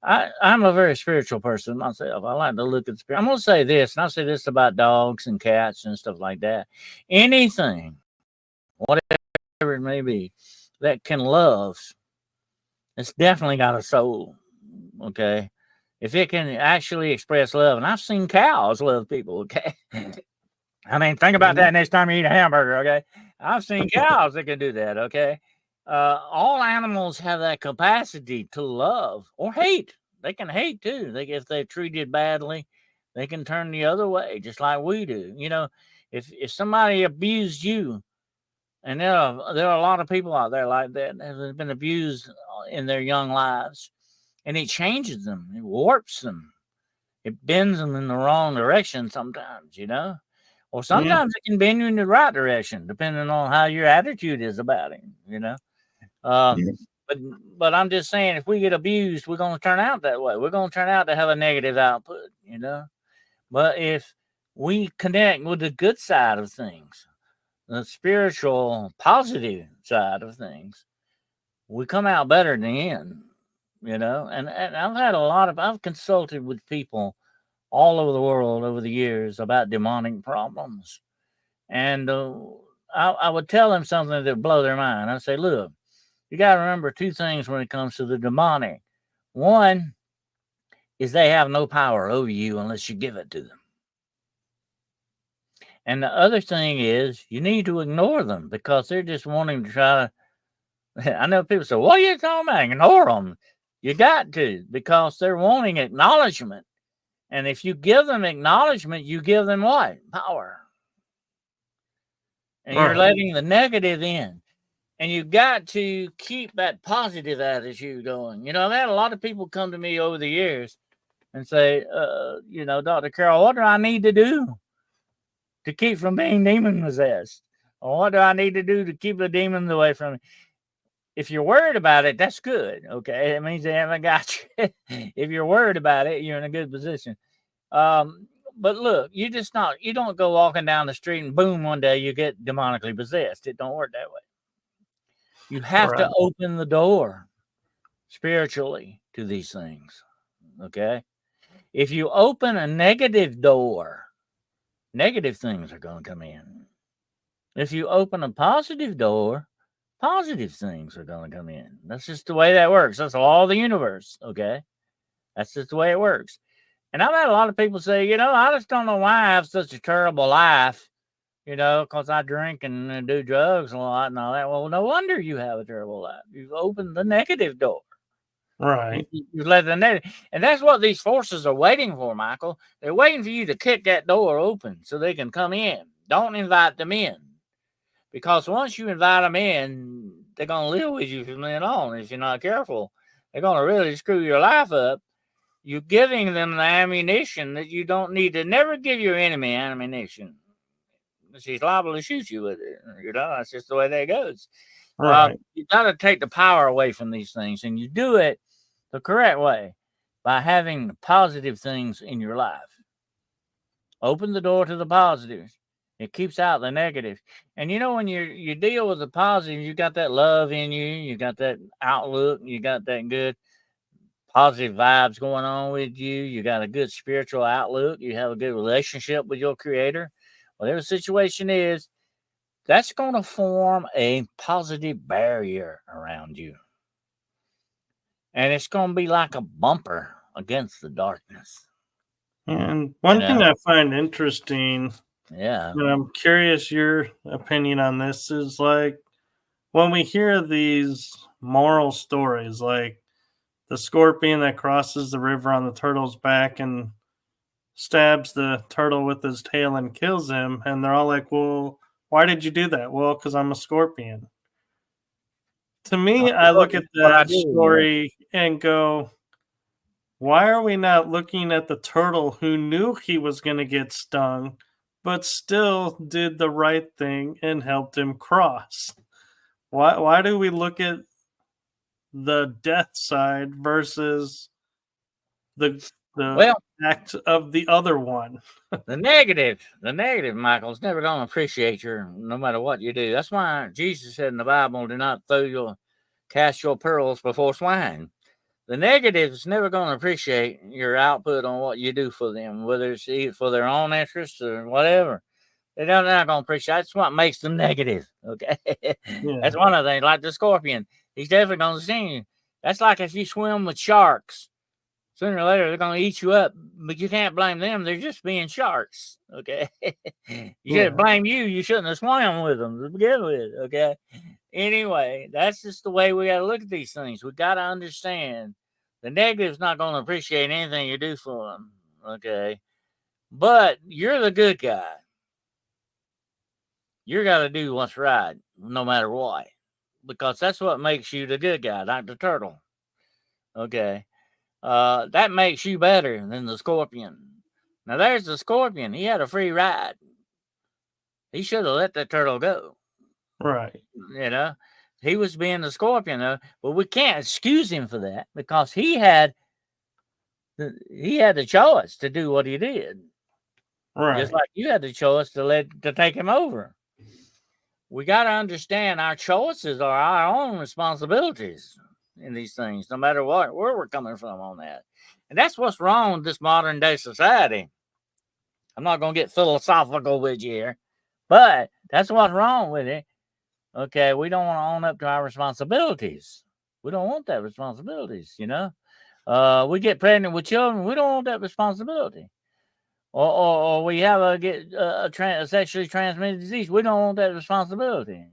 [SPEAKER 2] I'm a very spiritual person myself. I like to look at spirit. I'm going to say this, and I'll say this about dogs and cats and stuff like that. Anything, whatever it may be, that can love, it's definitely got a soul. Okay. If it can actually express love, and I've seen cows love people. Okay. I mean, think about that next time you eat a hamburger. Okay. I've seen cows that can do that. Okay. All animals have that capacity to love or hate. They can hate too. If they're treated badly, they can turn the other way, just like we do. If somebody abused you, and there are a lot of people out there like that have been abused in their young lives, and it changes them, it warps them, it bends them in the wrong direction sometimes, or
[SPEAKER 1] Yeah.
[SPEAKER 2] sometimes it can bend you in the right direction, depending on how your attitude is about it. Uh,
[SPEAKER 1] Yeah.
[SPEAKER 2] but but I'm just saying, if we get abused, we're going to turn out that way. We're going to turn out to have a negative output. But if we connect with the good side of things, the spiritual, positive side of things, we come out better in the end. And I've consulted with people all over the world over the years about demonic problems. And I would tell them something that would blow their mind. I'd say, look, you got to remember two things when it comes to the demonic. One is they have no power over you unless you give it to them. And the other thing is you need to ignore them because they're just wanting to try to. I know people say, what are you talking about? Ignore them. You got to, because they're wanting acknowledgement. And if you give them acknowledgement, you give them what? Power. And you're letting the negative in. And you got to keep that positive attitude going. You know, I've had a lot of people come to me over the years and say, Dr. Carroll, what do I need to do to keep from being demon possessed? Or what do I need to do to keep the demons away from me? If you're worried about it, that's good. Okay. It means they haven't got you. If you're worried about it, you're in a good position. But look, you don't go walking down the street and boom, one day you get demonically possessed. It don't work that way. You have to open the door spiritually to these things. Okay. If you open a negative door, negative things are going to come in. If you open a positive door, positive things are going to come in. That's just the way that works. That's all the universe. Okay. That's just the way it works. And I've had a lot of people say, I just don't know why I have such a terrible life, because I drink and do drugs a lot and all that. Well, no wonder you have a terrible life. You've opened the negative door.
[SPEAKER 1] Right.
[SPEAKER 2] You let the negative, and that's what these forces are waiting for, Michael. They're waiting for you to kick that door open so they can come in. Don't invite them in. Because once you invite them in, they're going to live with you from then on if you're not careful. They're going to really screw your life up. You're giving them the ammunition that you don't need to. Never give your enemy ammunition. She's liable to shoot you with it. That's just the way that goes.
[SPEAKER 1] Right.
[SPEAKER 2] You got to take the power away from these things, and you do it the correct way by having positive things in your life. Open the door to the positives. It keeps out the negative. And when you deal with the positive, you got that love in you, you got that outlook, you got that good positive vibes going on with you, you got a good spiritual outlook, you have a good relationship with your creator. Whatever the situation is, that's going to form a positive barrier around you. And it's going to be like a bumper against the darkness.
[SPEAKER 1] And one thing I find interesting, and I'm curious your opinion on this, is like when we hear these moral stories, like the scorpion that crosses the river on the turtle's back and stabs the turtle with his tail and kills him, and they're all like, well, why did you do that? Well, because I'm a scorpion. To me, I look at that story and go, why are we not looking at the turtle who knew he was going to get stung, but still did the right thing and helped him cross? Why do we look at the death side versus the act of the other one?
[SPEAKER 2] The negative, Michael, is never going to appreciate no matter what you do. That's why Jesus said in the Bible, do not cast your pearls before swine. The negative is never going to appreciate your output on what you do for them, whether it's for their own interests or whatever. They're not going to appreciate. That's what makes them negative. Okay. Yeah. That's one of the things, like the scorpion. He's definitely going to sting you. That's like if you swim with sharks. Sooner or later, they're going to eat you up, but you can't blame them. They're just being sharks. Okay. You should blame you. You shouldn't have swam with them to begin with. Okay. Anyway, that's just the way we got to look at these things. We got to understand the negative's not going to appreciate anything you do for them. Okay. But you're the good guy. You got to do what's right, no matter what, because that's what makes you the good guy, like the turtle. Okay. That makes you better than the scorpion. Now, there's the scorpion. He had a free ride. He should have let that turtle go.
[SPEAKER 1] Right.
[SPEAKER 2] He was being the scorpion, though. But we can't excuse him for that because he had the choice to do what he did. Right. Just like you had the choice to take him over. We got to understand our choices are our own responsibilities in these things, no matter where we're coming from on that. And that's what's wrong with this modern day society. I'm not going to get philosophical with you here, but that's what's wrong with it. Okay, we don't want to own up to our responsibilities. We don't want that responsibilities, we get pregnant with children. We don't want that responsibility. Or we have a sexually transmitted disease. We don't want that responsibility.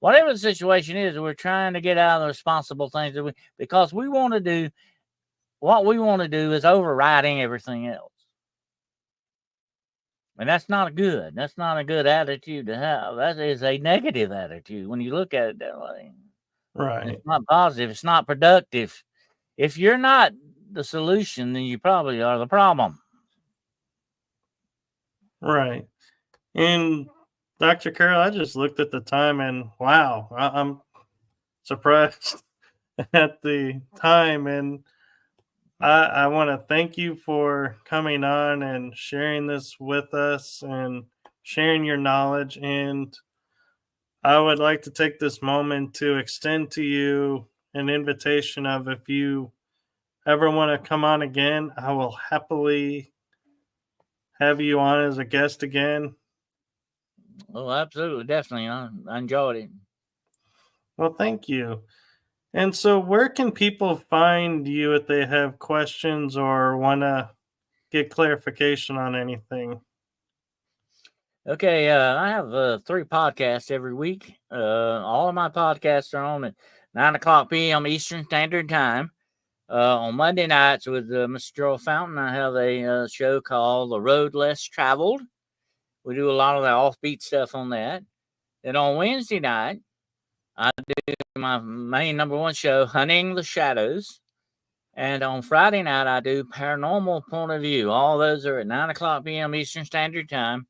[SPEAKER 2] whatever the situation is, we're trying to get out of the responsible things because we want to do what we want to do is overriding everything else. And that's not good. That's not a good attitude to have. That is a negative attitude when you look at it that way.
[SPEAKER 1] Right.
[SPEAKER 2] It's not positive. It's not productive. If you're not the solution, then you probably are the problem.
[SPEAKER 1] Right. And Dr. Carroll, I just looked at the time and wow, I'm surprised at the time. And I want to thank you for coming on and sharing this with us and sharing your knowledge. And I would like to take this moment to extend to you an invitation of if you ever want to come on again, I will happily have you on as a guest again.
[SPEAKER 2] Oh, absolutely. Definitely. I enjoyed it.
[SPEAKER 1] Well, thank you. And so, where can people find you if they have questions or want to get clarification on anything?
[SPEAKER 2] Okay, I have 3 podcasts every week. All of my podcasts are on at 9 o'clock p.m. Eastern Standard Time. On Monday nights with Mr. Joel Fountain, I have a show called The Road Less Traveled. We do a lot of the offbeat stuff on that. Then on Wednesday night, I do my main number 1 show, Hunting the Shadows. And on Friday night, I do Paranormal Point of View. All those are at 9 o'clock p.m. Eastern Standard Time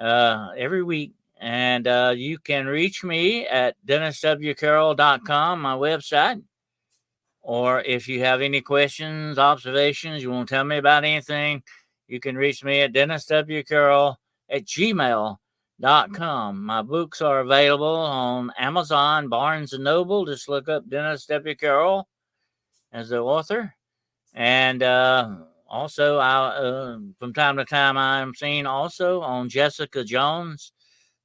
[SPEAKER 2] every week. And you can reach me at DennisWCarroll.com, my website. Or if you have any questions, observations, you want to tell me about anything, you can reach me at DennisWCarroll@gmail.com. My books are available on Amazon, Barnes & Noble. Just look up Dennis W. Carroll as the author. And also, from time to time, I'm seen also on Jessica Jones,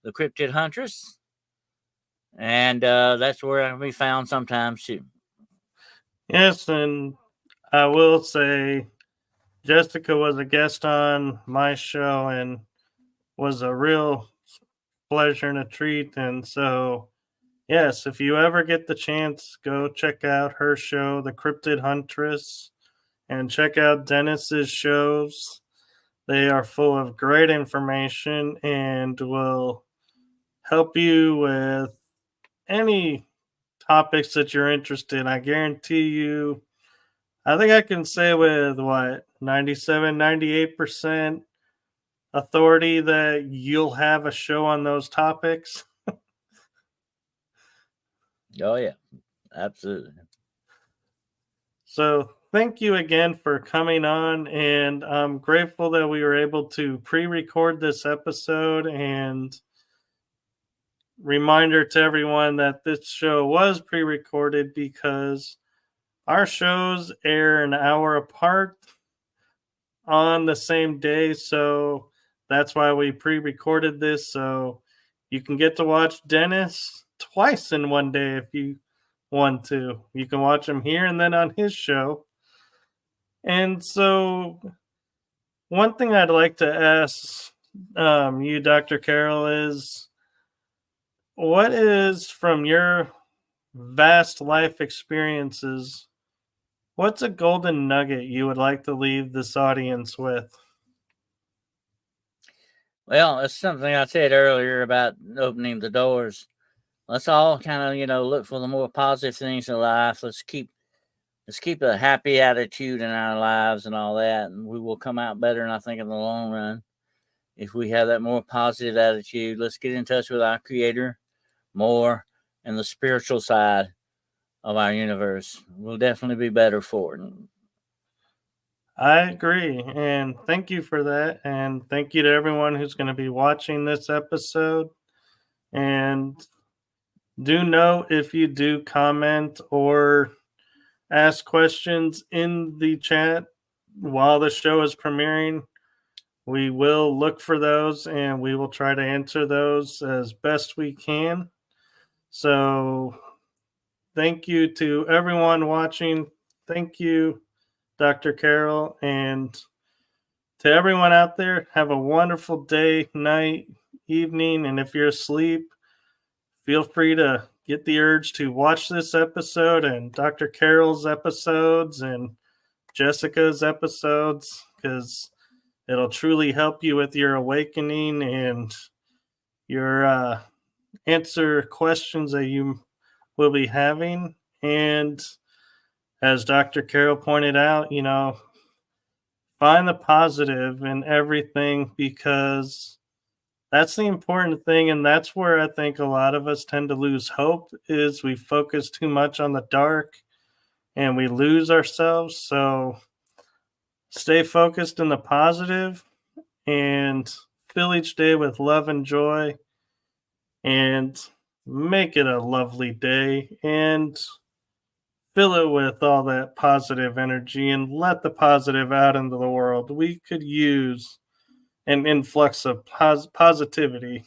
[SPEAKER 2] the Cryptid Huntress. And that's where I can be found sometimes too.
[SPEAKER 1] Yes, and I will say Jessica was a guest on my show and was a real pleasure and a treat. And so, yes, if you ever get the chance, go check out her show, The Cryptid Huntress, and check out Dennis's shows. They are full of great information and will help you with any topics that you're interested in. I guarantee you, I think I can say with what, 97, 98% authority that you'll have a show on those topics.
[SPEAKER 2] Oh, yeah, absolutely.
[SPEAKER 1] So thank you again for coming on, and I'm grateful that we were able to pre-record this episode. And reminder to everyone that this show was pre-recorded because our shows air an hour apart on the same day, so that's why we pre-recorded this, so you can get to watch Dennis twice in one day if you want to. You can watch him here and then on his show. And so, one thing I'd like to ask you, Dr. Carroll, is what is from your vast life experiences, what's a golden nugget you would like to leave this audience with?
[SPEAKER 2] Well, it's something I said earlier about opening the doors. Let's all kind of, look for the more positive things in life. Let's keep a happy attitude in our lives and all that, and we will come out better. And I think in the long run, if we have that more positive attitude, let's get in touch with our Creator more and the spiritual side of our universe. We'll definitely be better for it.
[SPEAKER 1] I agree. And thank you for that. And thank you to everyone who's going to be watching this episode. And do note if you do comment or ask questions in the chat while the show is premiering, we will look for those and we will try to answer those as best we can. So, thank you to everyone watching. Thank you, Dr. Carroll. And to everyone out there, have a wonderful day, night, evening. And if you're asleep, feel free to get the urge to watch this episode and Dr. Carroll's episodes and Jessica's episodes, because it'll truly help you with your awakening and your answer questions that you will be having. And as Dr. Carroll pointed out, find the positive in everything, because that's the important thing. And that's where I think a lot of us tend to lose hope, is we focus too much on the dark and we lose ourselves. So stay focused in the positive and fill each day with love and joy, and make it a lovely day, and fill it with all that positive energy and let the positive out into the world. We could use an influx of positivity.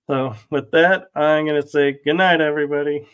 [SPEAKER 1] So with that, I'm going to say good night, everybody.